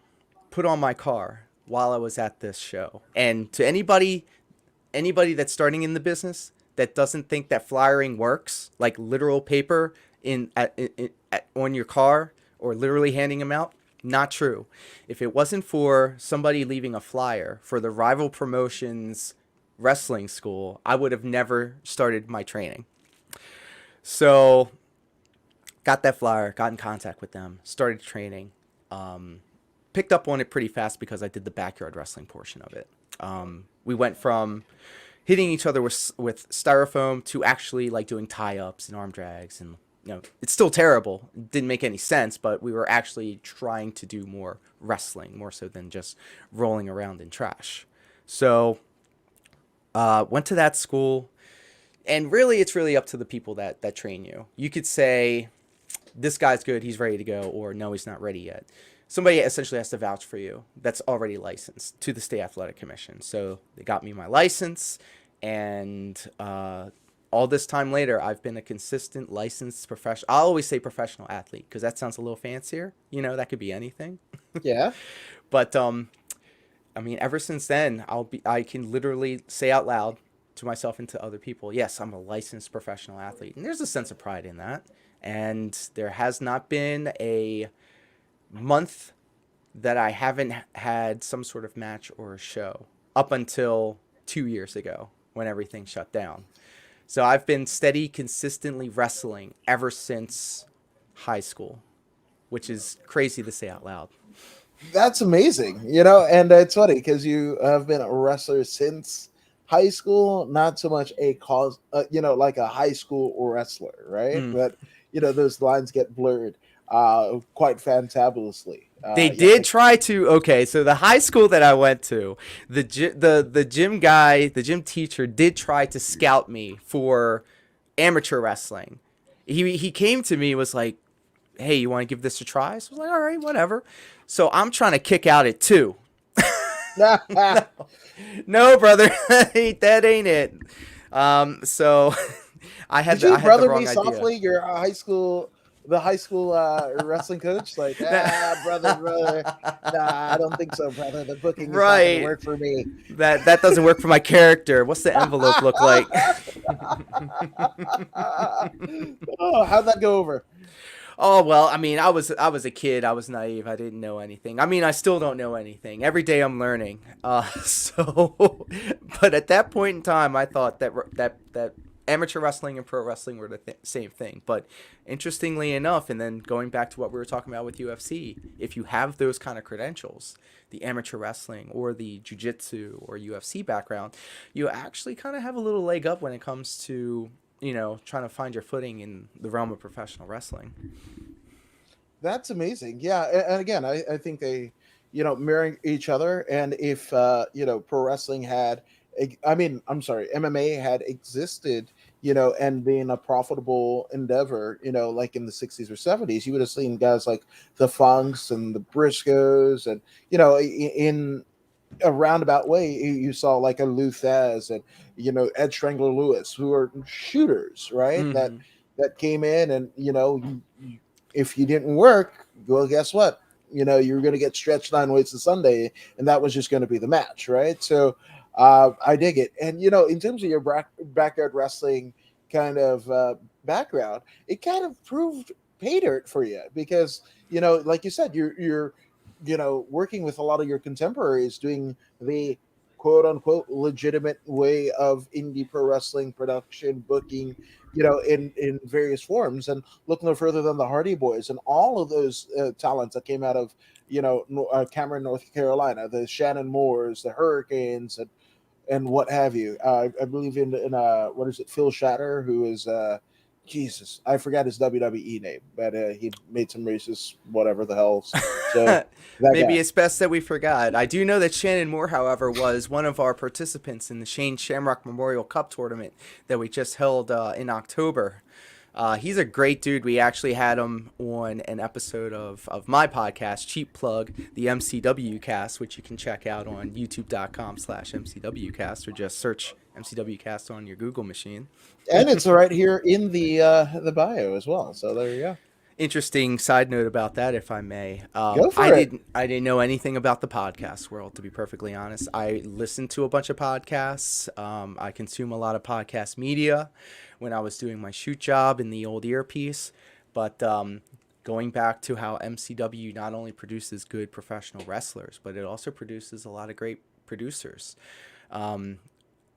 put on my car while I was at this show. And to anybody that's starting in the business that doesn't think that flyering works, like literal paper on your car or literally handing them out, not true. If it wasn't for somebody leaving a flyer for the rival promotions wrestling school, I would have never started my training. So got that flyer, got in contact with them, started training. Picked up on it pretty fast because I did the backyard wrestling portion of it. We went from hitting each other with styrofoam to actually like doing tie-ups and arm drags, and it's still terrible. It didn't make any sense, but we were actually trying to do more wrestling, more so than just rolling around in trash. So went to that school, and really it's really up to the people that train you. You could say, this guy's good, he's ready to go, or no, he's not ready yet. Somebody essentially has to vouch for you that's already licensed to the State Athletic Commission. So they got me my license, and all this time later, I've been a consistent licensed professional. I always say professional athlete because that sounds a little fancier. That could be anything. Yeah. But I mean, ever since then, I can literally say out loud to myself and to other people, yes, I'm a licensed professional athlete, and there's a sense of pride in that. And there has not been a month that I haven't had some sort of match or a show up until 2 years ago when everything shut down. So I've been steady, consistently wrestling ever since high school, which is crazy to say out loud. That's amazing, and it's funny because you have been a wrestler since high school, not so much a cause, like a high school wrestler, right? Mm. But those lines get blurred quite fantabulously. They Yeah. did try to. Okay, so the high school that I went to, the gym guy, the gym teacher did try to scout me for amateur wrestling. He came to me, was like, "Hey, you want to give this a try?" So I was like, "All right, whatever." So I'm trying to kick out at 2. No, brother, that ain't it. So I had Did you I had the brother wrong me idea. softly? Your the high school wrestling coach, like, brother. Nah, I don't think so, brother. The booking is not going to Right. work for me. That doesn't work for my character. What's the envelope look like? Oh, how'd that go over? Oh well, I mean, I was a kid. I was naive. I didn't know anything. I mean, I still don't know anything. Every day I'm learning. So, but at that point in time, I thought that amateur wrestling and pro wrestling were the same thing. But interestingly enough, and then going back to what we were talking about with UFC, if you have those kind of credentials, the amateur wrestling or the jiu-jitsu or UFC background, you actually kind of have a little leg up when it comes to trying to find your footing in the realm of professional wrestling. That's amazing. Yeah, and again, I think they, mirror each other. And if pro wrestling had, I mean, I'm sorry, MMA had existed, and being a profitable endeavor, like in the '60s or '70s, you would have seen guys like the Funks and the Briscoes, and in a roundabout way, you saw like a Luthez and Ed Strangler Lewis, who are shooters, right? That Mm-hmm. came in, and if you didn't work, well, guess what? You were going to get stretched 9 ways to Sunday, and that was just going to be the match, right? So I dig it. And in terms of your backyard wrestling kind of background, it kind of proved pay dirt for you because like you said, you're working with a lot of your contemporaries doing the quote unquote legitimate way of indie pro wrestling production booking, in various forms. And look no further than the Hardy Boys and all of those talents that came out of Cameron, North Carolina, the Shannon Moores, the Hurricanes, and what have you. I believe in what is it, Phil Shatter, who is Jesus, I forgot his WWE name, but he made some racist whatever the hell. So that Maybe guy. it's best that we forgot. I do know that Shannon Moore, however, was one of our participants in the Shane Shamrock Memorial Cup tournament that we just held in October. He's a great dude. We actually had him on an episode of my podcast, Cheap Plug, the MCW cast, which you can check out on youtube.com/MCWcast or just search MCWcast on your Google machine. And it's right here in the bio as well. So there you go. Interesting side note about that, if I may. Go for it. I didn't know anything about the podcast world, to be perfectly honest. I listen to a bunch of podcasts. I consume a lot of podcast media when I was doing my shoot job in the old earpiece. But going back to how MCW not only produces good professional wrestlers, but it also produces a lot of great producers.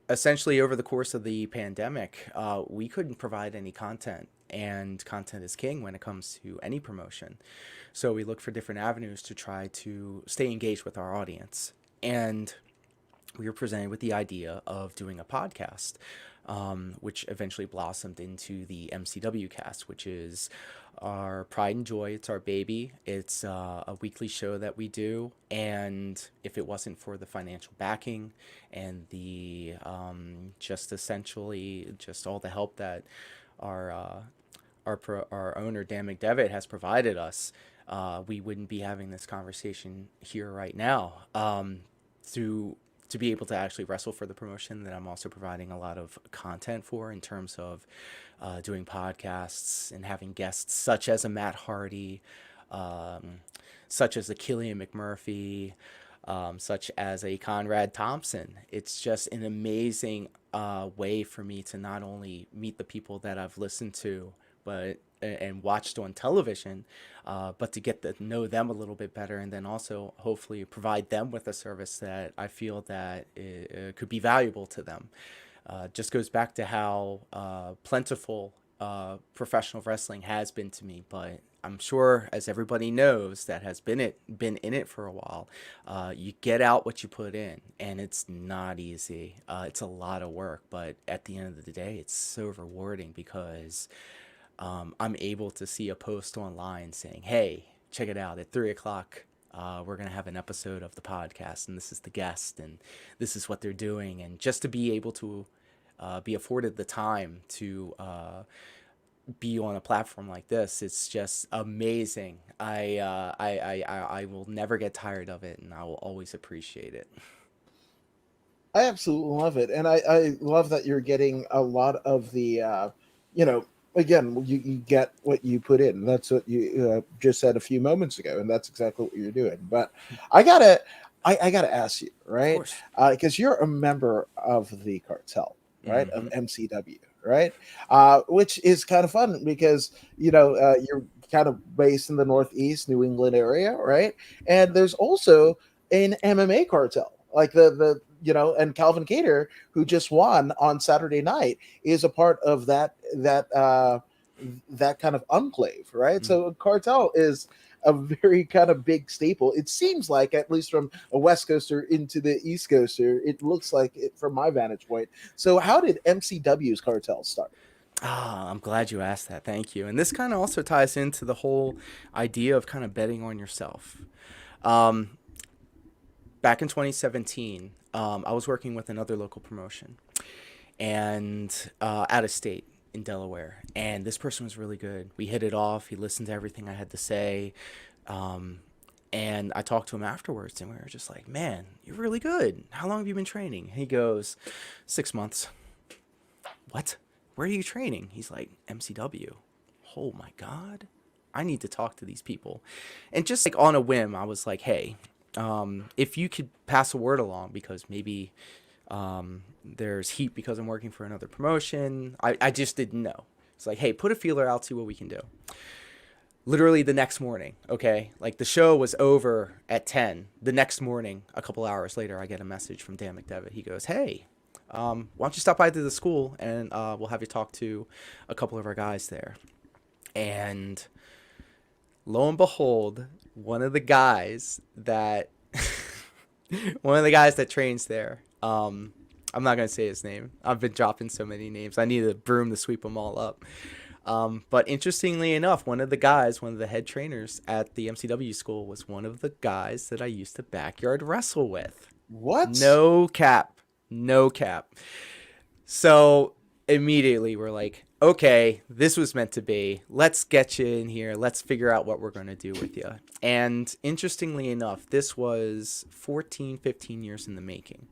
Essentially, over the course of the pandemic, we couldn't provide any content, and content is king when it comes to any promotion. So we look for different avenues to try to stay engaged with our audience. And we were presented with the idea of doing a podcast, which eventually blossomed into the MCW cast, which is our pride and joy. It's our baby. It's a weekly show that we do. And if it wasn't for the financial backing and the just essentially just all the help that our our owner Dan McDevitt has provided us, we wouldn't be having this conversation here right now. To be able to actually wrestle for the promotion that I'm also providing a lot of content for in terms of doing podcasts and having guests such as a Matt Hardy, such as a Killian McMurphy, such as a Conrad Thompson. It's just an amazing way for me to not only meet the people that I've listened to, but and watched on television, but to get to know them a little bit better, and then also hopefully provide them with a service that I feel that it could be valuable to them. Just goes back to how plentiful professional wrestling has been to me, but I'm sure, as everybody knows that has been in it for a while, you get out what you put in, and it's not easy. It's a lot of work, but at the end of the day, it's so rewarding because I'm able to see a post online saying, "Hey, check it out at 3 o'clock. We're gonna have an episode of the podcast, and this is the guest, and this is what they're doing." And just to be able to be afforded the time to be on a platform like this, it's just amazing. I will never get tired of it, and I will always appreciate it. I absolutely love it, and I love that you're getting a lot of the, you know, again, you get what you put in. That's what you just said a few moments ago, and that's exactly what you're doing. But I gotta, I gotta ask you, Of right? course. Because you're a member of the cartel, right? Of Mm-hmm. MCW, right? Which is kind of fun because you're kind of based in the Northeast New England area, right? And there's also an MMA cartel, like the and Calvin Cater, who just won on Saturday night, is a part of that kind of enclave, right? Mm-hmm. So cartel is a very kind of big staple. It seems like, at least from a West Coaster into the East Coaster, it looks like it from my vantage point. So, how did MCW's cartel start? Ah, I'm glad you asked that. Thank you. And this kind of also ties into the whole idea of kind of betting on yourself. Um, Back in 2017, I was working with another local promotion and out of state in Delaware. And this person was really good. We hit it off. He listened to everything I had to say. Um, and I talked to him afterwards, and we were just like, "Man, you're really good. How long have you been training?" He goes, "6 months." What? Where are you training? He's like, "MCW." Oh my God. I need to talk to these people. And just like on a whim, I was like, "Hey, if you could pass a word along, because maybe there's heat because I'm working for another promotion." I just didn't know. It's like, "Hey, put a feeler out, see what we can do." Literally the next morning, okay? Like the show was over at 10. The next morning, a couple hours later, I get a message from Dan McDevitt. He goes, "Hey, why don't you stop by to the school, and we'll have you talk to a couple of our guys there." And lo and behold, one of the guys that trains there, I'm not gonna say his name. I've been dropping so many names. I need a broom to sweep them all up. But interestingly enough, one of the head trainers at the MCW school, was one of the guys that I used to backyard wrestle with. What? No cap. No cap. So immediately we're like, okay, this was meant to be. Let's get you in here. Let's figure out what we're going to do with you. And interestingly enough, this was 14, 15 years in the making.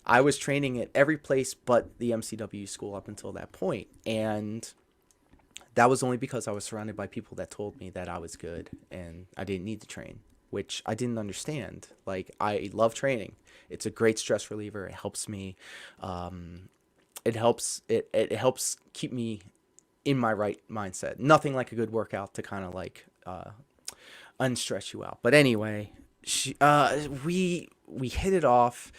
I was training at every place but the MCW school up until that point. And that was only because I was surrounded by people that told me that I was good and I didn't need to train, which I didn't understand. Like, I love training. It's a great stress reliever. It helps me. It helps keep me in my right mindset. Nothing like a good workout to kind of like unstress you out. But anyway, we hit it off,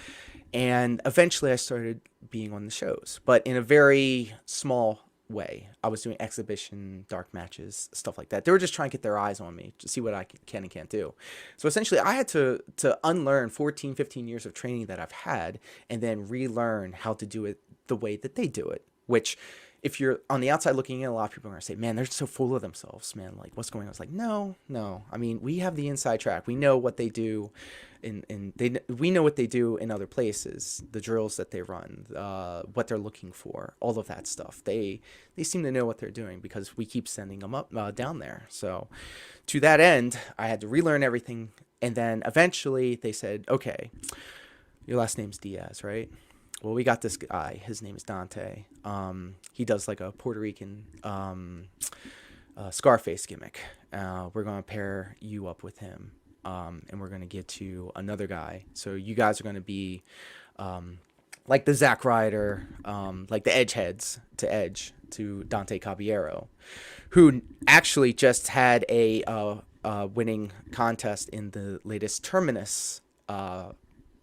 and eventually I started being on the shows, but in a very small way. I was doing exhibition dark matches, stuff like that. They were just trying to get their eyes on me to see what I can and can't do. So essentially I had to unlearn 14, 15 years of training that I've had and then relearn how to do it the way that they do it, which if you're on the outside looking in, a lot of people are going to say, man, they're so full of themselves, man. Like, what's going on? It's like, no, no. I mean, we have the inside track. We know what they do we know what they do in other places, the drills that they run, what they're looking for, all of that stuff. They seem to know what they're doing because we keep sending them up down there. So to that end, I had to relearn everything. And then eventually they said, okay, your last name's Diaz, right? Well, we got this guy. His name is Dante. He does like a Puerto Rican Scarface gimmick. We're going to pair you up with him. And we're going to get to another guy. So you guys are going to be like the Zack Ryder, like the Edge heads to Edge to Dante Caballero, who actually just had a winning contest in the latest Terminus event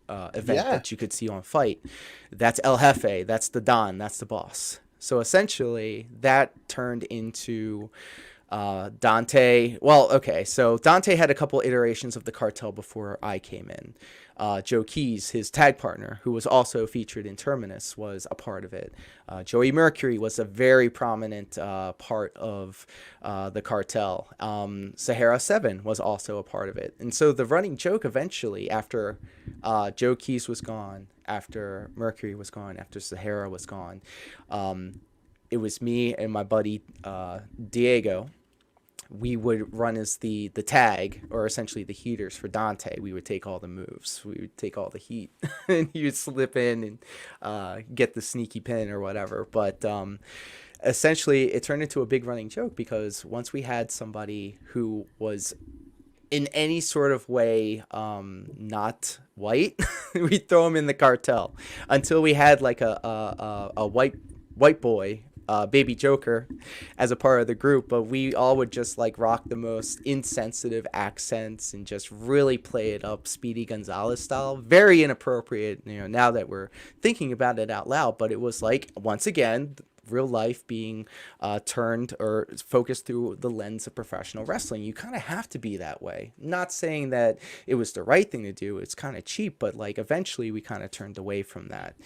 Yeah. that you could see on Fight. That's El Jefe. That's the Don. That's the boss. So essentially, that turned into Dante. Well, okay, so Dante had a couple iterations of the Cartel before I came in. Joe Keys, his tag partner, who was also featured in Terminus, was a part of it. Joey Mercury was a very prominent part of the Cartel. Sahara 7 was also a part of it. And so the running joke eventually, after Joe Keys was gone, after Mercury was gone, after Sahara was gone, it was me and my buddy Diego. We would run as the tag, or essentially the heaters for Dante. We would take all the moves. We would take all the heat. And he would slip in and get the sneaky pin or whatever. But essentially, it turned into a big running joke because once we had somebody who was in any sort of way not white, we'd throw him in the Cartel until we had like a white boy, Baby Joker, as a part of the group. But we all would just like rock the most insensitive accents and just really play it up Speedy Gonzalez style. Very inappropriate, now that we're thinking about it out loud. But it was like, once again, real life being turned or focused through the lens of professional wrestling. You kind of have to be that way. Not saying that it was the right thing to do. It's kind of cheap, but like eventually we kind of turned away from that.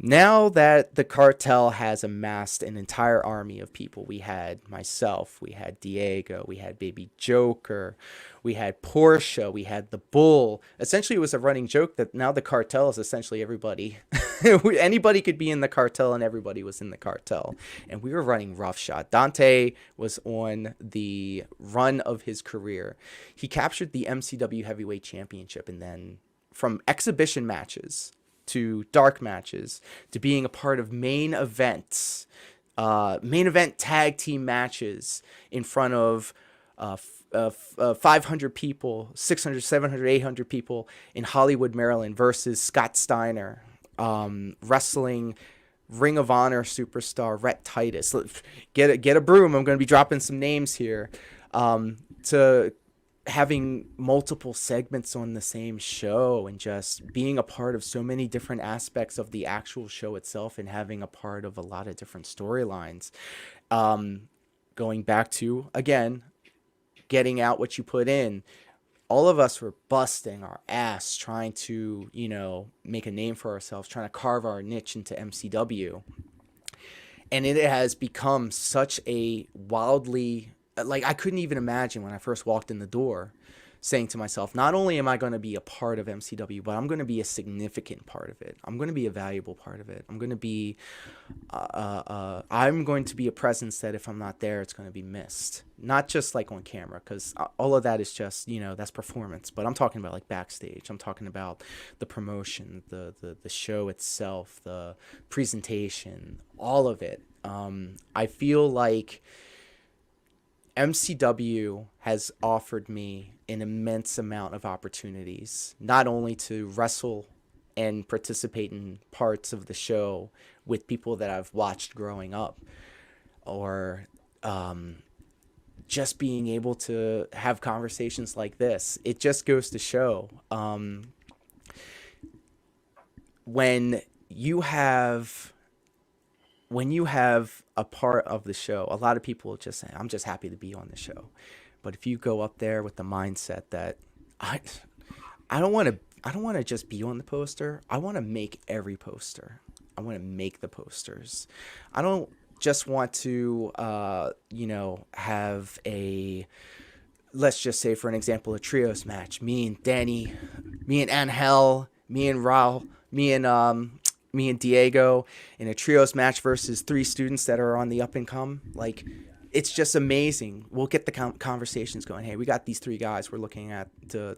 Now that the Cartel has amassed an entire army of people, we had myself, we had Diego, we had Baby Joker, we had Portia, we had the Bull. Essentially, it was a running joke that now the Cartel is essentially everybody. Anybody could be in the Cartel, and everybody was in the Cartel. And we were running roughshod. Dante was on the run of his career. He captured the MCW Heavyweight Championship, and then from exhibition matches to dark matches to being a part of main events, main event tag team matches in front of 500 people, 600, 700, 800 people in Hollywood, Maryland versus Scott Steiner, wrestling Ring of Honor superstar Rhett Titus. Get a broom. I'm going to be dropping some names here. To having multiple segments on the same show and just being a part of so many different aspects of the actual show itself and having a part of a lot of different storylines. Going back to, again, getting out what you put in. All of us were busting our ass trying to, make a name for ourselves, trying to carve our niche into MCW. And it has become such a wildly, like, I couldn't even imagine when I first walked in the door saying to myself, not only am I going to be a part of MCW, but I'm going to be a significant part of it. I'm going to be a valuable part of it. I'm going to be a presence that if I'm not there, it's going to be missed. Not just like on camera, because all of that is just, that's performance. But I'm talking about like backstage. I'm talking about the promotion, the show itself, the presentation, all of it. I feel like MCW has offered me an immense amount of opportunities, not only to wrestle and participate in parts of the show with people that I've watched growing up, or just being able to have conversations like this. It just goes to show, when you have a part of the show, a lot of people just say, I'm just happy to be on the show. But if you go up there with the mindset that I I don't want to just be on the poster. I want to make every poster. I want to make the posters. I don't just want to have a, let's just say for an example, a trios match. Me and Danny, me and Angel, me and Raul, me and Diego in a trios match versus three students that are on the up and come. Like, it's just amazing. We'll get the conversations going. Hey, we got these three guys we're looking at to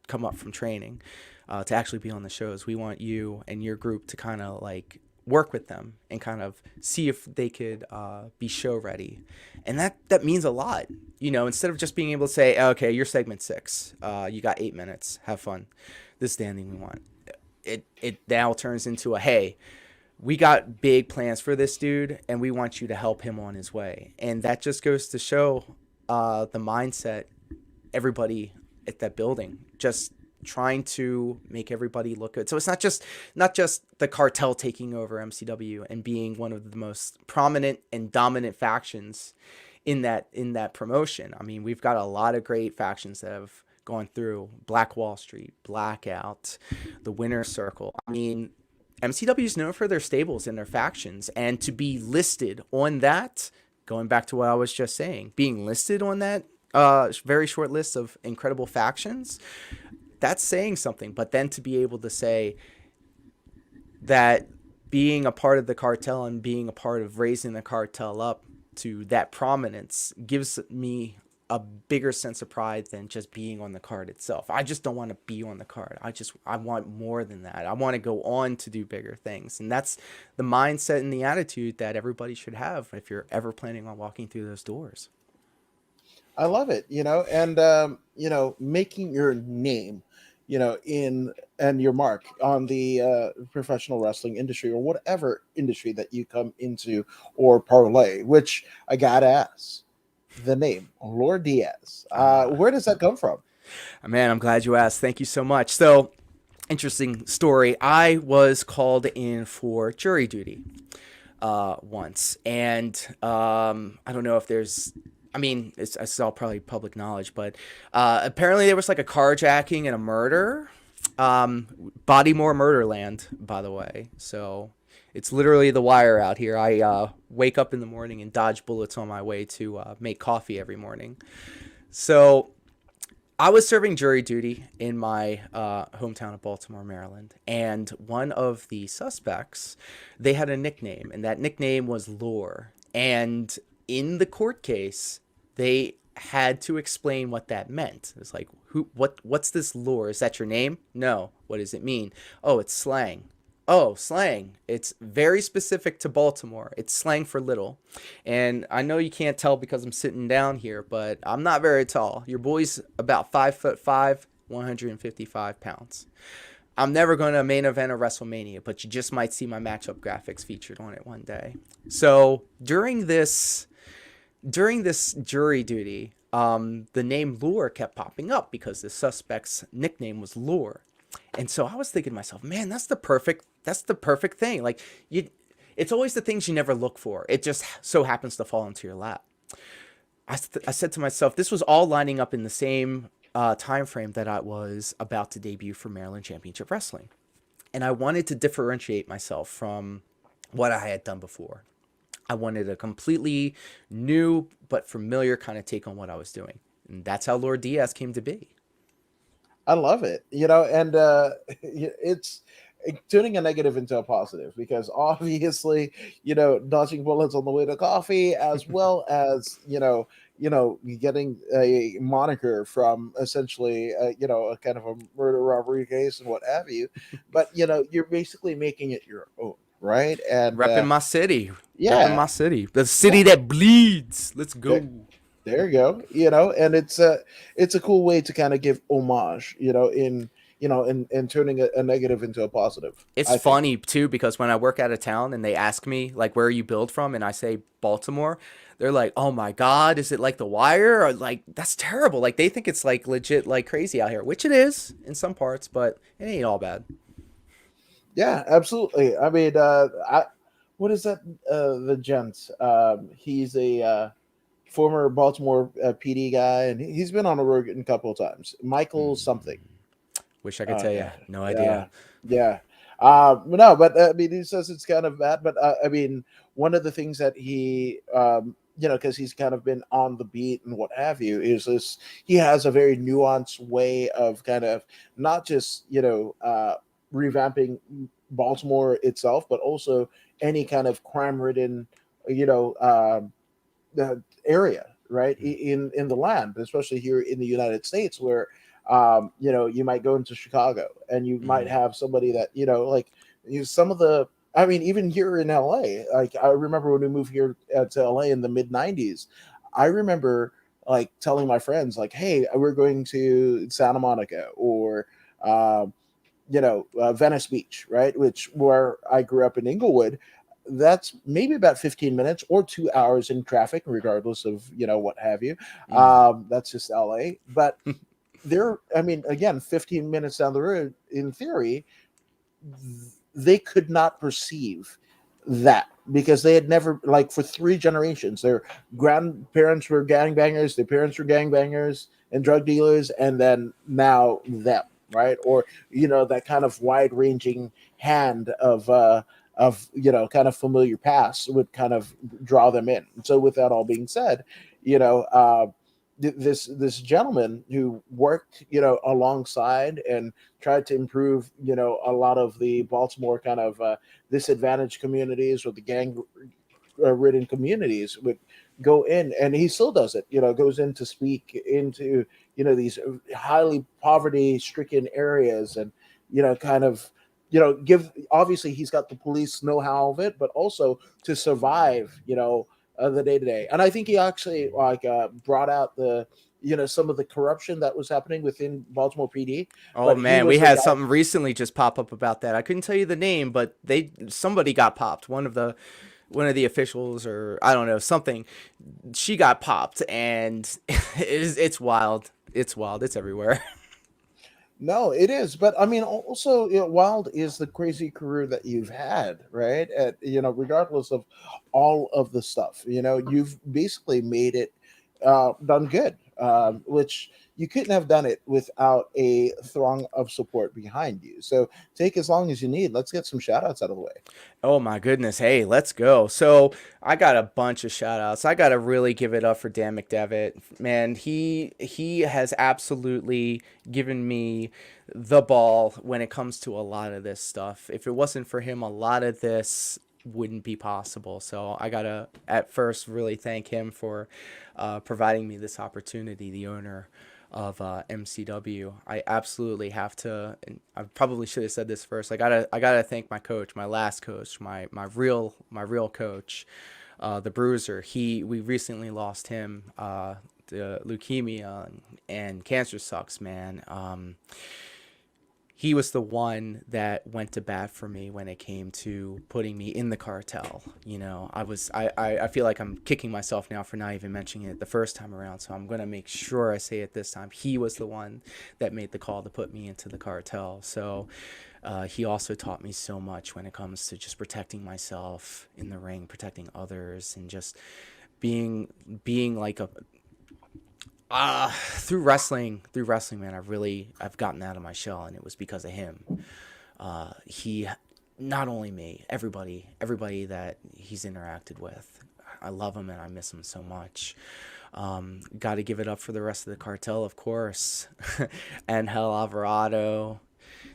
come up from training, to actually be on the shows. We want you and your group to kind of like work with them and kind of see if they could be show ready. And that means a lot. Instead of just being able to say, okay, you're segment 6. You got 8 minutes. Have fun. This is the ending we want. It now turns into a, hey, we got big plans for this dude and we want you to help him on his way. And that just goes to show the mindset, everybody at that building, just trying to make everybody look good. So it's not just the cartel taking over MCW and being one of the most prominent and dominant factions in that promotion. I mean, we've got a lot of great factions that have gone through: Black Wall Street, Blackout, the Winner's Circle. I mean, MCW is known for their stables and their factions, and to be listed on that, going back to what I was just saying, being listed on that very short list of incredible factions, that's saying something. But then to be able to say that being a part of the cartel and being a part of raising the cartel up to that prominence gives me a bigger sense of pride than just being on the card itself. I just don't want to be on the card. I want more than that. I want to go on to do bigger things. And that's the mindset and the attitude that everybody should have if you're ever planning on walking through those doors. I love it, and making your name, in and your mark on the professional wrestling industry or whatever industry that you come into or parlay. Which I gotta ask, the name Lor Diaz. Where does that come from? Man, I'm glad you asked. Thank you so much. So, interesting story. I was called in for jury duty once, and I don't know if there's. I mean, it's all probably public knowledge, but apparently there was like a carjacking and a murder. Bodymore Murderland, by the way. So it's literally The Wire out here. I wake up in the morning and dodge bullets on my way to make coffee every morning. So I was serving jury duty in my hometown of Baltimore, Maryland. And one of the suspects, they had a nickname, and that nickname was Lor. And in the court case, they had to explain what that meant. It's like, what's this Lor? Is that your name? No. What does it mean? Oh, it's slang. Oh, slang. It's very specific to Baltimore. It's slang for little. And I know you can't tell because I'm sitting down here, but I'm not very tall. Your boy's about 5'5", 155 pounds. I'm never going to main event a WrestleMania, but you just might see my matchup graphics featured on it one day. So during this jury duty, the name Lor kept popping up because the suspect's nickname was Lor. And so I was thinking to myself, man, that's the perfect thing. Like, it's always the things you never look for. It just so happens to fall into your lap. I said to myself, this was all lining up in the same time frame that I was about to debut for Maryland Championship Wrestling. And I wanted to differentiate myself from what I had done before. I wanted a completely new but familiar kind of take on what I was doing. And that's how Lor Diaz came to be. I love it, and it's turning a negative into a positive because obviously, dodging bullets on the way to coffee, as well as getting a moniker from essentially, a kind of a murder robbery case and what have you, but you're basically making it your own, right? And Repping my city, repping yeah, my city, the yeah, city that bleeds. Let's there, go. there you go. And it's a cool way to kind of give homage, in turning a negative into a positive, It's I think. funny too because when I work out of town and they ask me like where you build from and I say Baltimore, they're like, "Oh my god, is it like The Wire?" Or like that's terrible. Like they think it's like legit like crazy out here, which it is in some parts, but it ain't all bad. Yeah, absolutely. I mean, what is that? The gent. He's a former Baltimore PD guy, and he's been on the road a couple of times. Michael something. Wish I could Oh tell you. god. No idea. Yeah. Yeah. No, but I mean, he says it's kind of bad. But I mean, one of the things that he, because he's kind of been on the beat and what have you, is this. He has a very nuanced way of kind of not just revamping Baltimore itself, but also any kind of crime-ridden, you know, area, right, in the land, especially here in the United States, where you might go into Chicago and you might Mm-hmm. have somebody that like some of the. I mean, even here in LA, like I remember when we moved here to LA in the mid '90s, I remember like telling my friends like, "Hey, we're going to Santa Monica or Venice Beach, right? Which where I grew up in Inglewood. That's maybe about 15 minutes or 2 hours in traffic, regardless of what have you. Mm. That's just LA, but there. I mean, again, 15 minutes down the road, in theory, they could not perceive that because they had never, like, for 3 generations, their grandparents were gangbangers, their parents were gangbangers and drug dealers, and then now them, right? Or that kind of wide ranging hand of kind of familiar past would kind of draw them in. So with that all being said, you know uh this gentleman who worked alongside and tried to improve a lot of the Baltimore kind of disadvantaged communities or the gang ridden communities would go in, and he still does it, goes in to speak into these highly poverty stricken areas, and kind of give, obviously he's got the police know-how of it, but also to survive the day to day. And I think he actually like brought out the some of the corruption that was happening within Baltimore PD, Oh but he man, we was the had guy. something recently just pop up about that. I couldn't tell you the name, but somebody got popped. One of the officials or I don't know something. She got popped, and it's wild. It's wild. It's everywhere. No, it is, but I mean, also, Wild is the crazy career that you've had, right? At regardless of all of the stuff, you've basically made it, done good, which you couldn't have done it without a throng of support behind you. So take as long as you need. Let's get some shout outs out of the way. Oh my goodness. Hey, let's go. So I got a bunch of shout outs. I gotta really give it up for Dan McDevitt. Man, he has absolutely given me the ball when it comes to a lot of this stuff. If it wasn't for him, a lot of this wouldn't be possible. So I gotta at first really thank him for providing me this opportunity, the owner of MCW. I absolutely have to, and I probably should have said this first. I gotta thank my coach, my last coach, my real coach, the Bruiser. We recently lost him. The leukemia and cancer sucks, man. He was the one that went to bat for me when it came to putting me in the cartel. I feel like I'm kicking myself now for not even mentioning it the first time around, so I'm gonna make sure I say it this time. He was the one that made the call to put me into the cartel. So he also taught me so much when it comes to just protecting myself in the ring, protecting others, and just being like a through wrestling, man. I've gotten out of my shell, and it was because of him. He, not only me, everybody that he's interacted with. I love him and I miss him so much. Got to give it up for the rest of the cartel, of course. Angel Alvarado,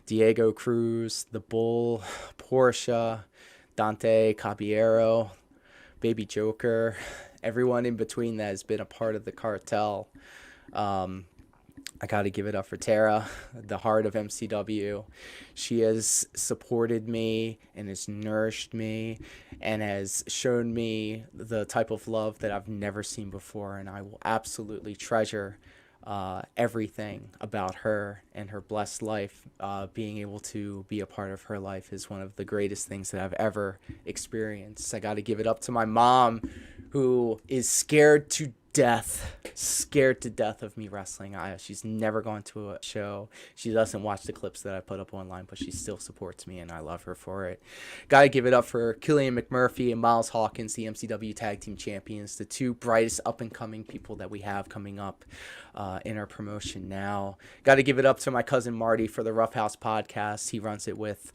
Diego Cruz, The Bull, Portia, Dante Caballero, Baby Joker, everyone in between that has been a part of the cartel. Um, I got to give it up for Tara, the heart of MCW. She has supported me and has nourished me and has shown me the type of love that I've never seen before. And I will absolutely treasure everything about her and her blessed life. Being able to be a part of her life is one of the greatest things that I've ever experienced. I got to give it up to my mom, who is scared to death of me wrestling. She's never gone to a show. She doesn't watch the clips that I put up online, but she still supports me, and I love her for it. Gotta give it up for Killian McMurphy and Miles Hawkins, the MCW Tag Team Champions, the two brightest up-and-coming people that we have coming up in our promotion now. Gotta give it up to my cousin Marty for the Rough House podcast. He runs it with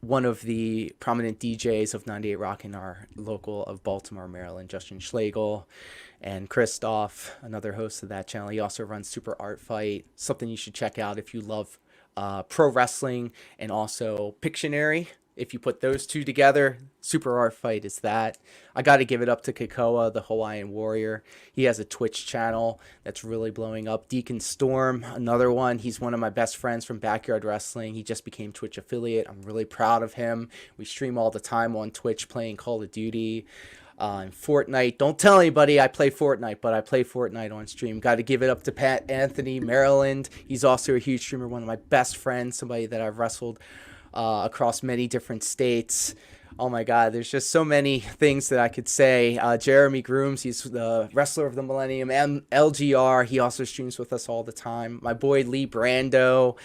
one of the prominent DJs of 98 Rock in our local of Baltimore, Maryland, Justin Schlegel, and Christoph, another host of that channel. He also runs Super Art Fight, something you should check out if you love pro wrestling and also Pictionary. If you put those two together, Super Art Fight is that. I got to give it up to Kikoa, the Hawaiian Warrior. He has a Twitch channel that's really blowing up. Deacon Storm, another one. He's one of my best friends from Backyard Wrestling. He just became Twitch affiliate. I'm really proud of him. We stream all the time on Twitch playing Call of Duty. And Fortnite. Don't tell anybody I play Fortnite, but I play Fortnite on stream. Got to give it up to Pat Anthony, Maryland. He's also a huge streamer, one of my best friends, somebody that I've wrestled across many different states. Oh my God, there's just so many things that I could say. Jeremy Grooms, he's the wrestler of the Millennium, and LGR, he also streams with us all the time. My boy Lee Brando,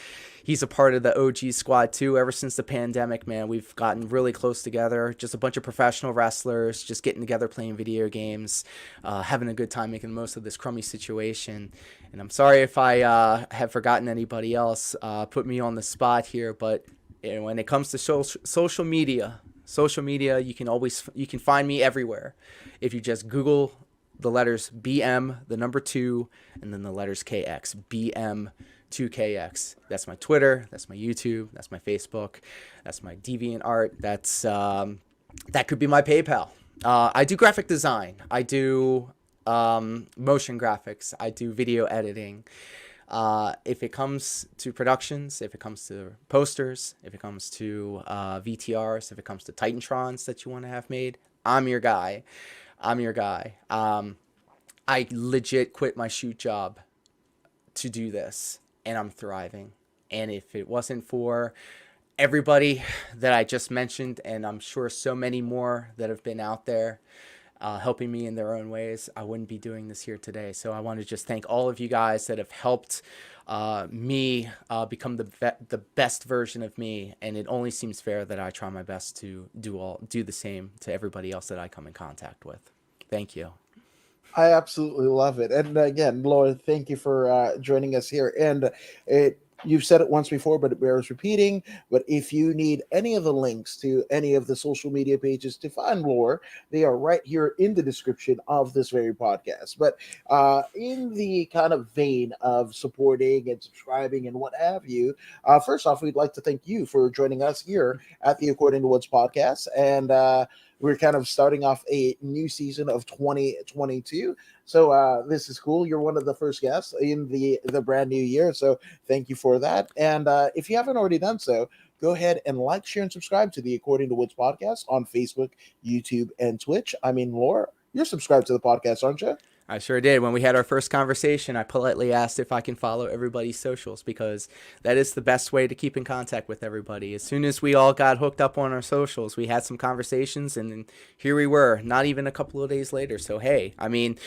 he's a part of the OG squad too. Ever since the pandemic, man, we've gotten really close together. Just a bunch of professional wrestlers, just getting together, playing video games, having a good time, making the most of this crummy situation. And I'm sorry if I have forgotten anybody else. Put me on the spot here, but when it comes to social media, you can find me everywhere. If you just Google the letters BM, the number 2, and then the letters KX, BM2KX. That's my Twitter, that's my YouTube, that's my Facebook, that's my DeviantArt, that's that could be my PayPal. I do graphic design, I do motion graphics, I do video editing. If it comes to productions, if it comes to posters, if it comes to VTRs, if it comes to Titantrons that you want to have made, I'm your guy. I legit quit my shoot job to do this, and I'm thriving. And if it wasn't for everybody that I just mentioned, and I'm sure so many more that have been out there helping me in their own ways, I wouldn't be doing this here today. So I want to just thank all of you guys that have helped me become the best version of me, and it only seems fair that I try my best to do the same to everybody else that I come in contact with. Thank you. I absolutely love it. And again, Laura, thank you for joining us here. And you've said it once before, but it bears repeating. But if you need any of the links to any of the social media pages to find Laura, they are right here in the description of this very podcast. But in the kind of vein of supporting and subscribing and what have you, first off, we'd like to thank you for joining us here at the According to Woods podcast. And we're kind of starting off a new season of 2022. So this is cool. You're one of the first guests in the brand new year. So thank you for that. And if you haven't already done so, go ahead and like, share, and subscribe to the According to Woods podcast on Facebook, YouTube, and Twitch. I mean, Laura, you're subscribed to the podcast, aren't you? I sure did. When we had our first conversation, I politely asked if I can follow everybody's socials, because that is the best way to keep in contact with everybody. As soon as we all got hooked up on our socials, we had some conversations, and then here we were, not even a couple of days later. So, hey, I mean,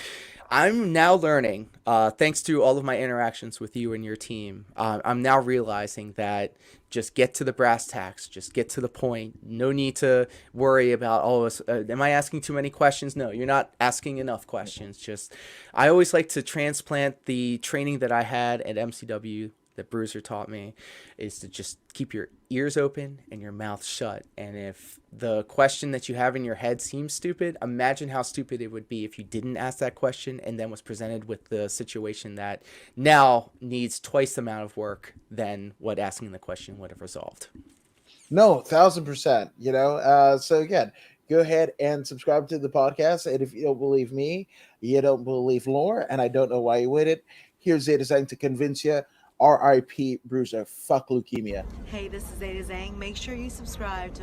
I'm now learning, thanks to all of my interactions with you and your team, I'm now realizing that just get to the brass tacks, just get to the point. No need to worry about, am I asking too many questions? No, you're not asking enough questions. I always like to transplant the training that I had at MCW, that Bruiser taught me is to just keep your ears open and your mouth shut. And if the question that you have in your head seems stupid, imagine how stupid it would be if you didn't ask that question and then was presented with the situation that now needs twice the amount of work than what asking the question would have resolved. No, 1,000%. So again, go ahead and subscribe to the podcast. And if you don't believe me, you don't believe Lore, and I don't know why you wouldn't. Here's Zeta Zang to convince you. R.I.P. Bruiser. Fuck leukemia. Hey, this is Zeta Zhang. Make sure you subscribe to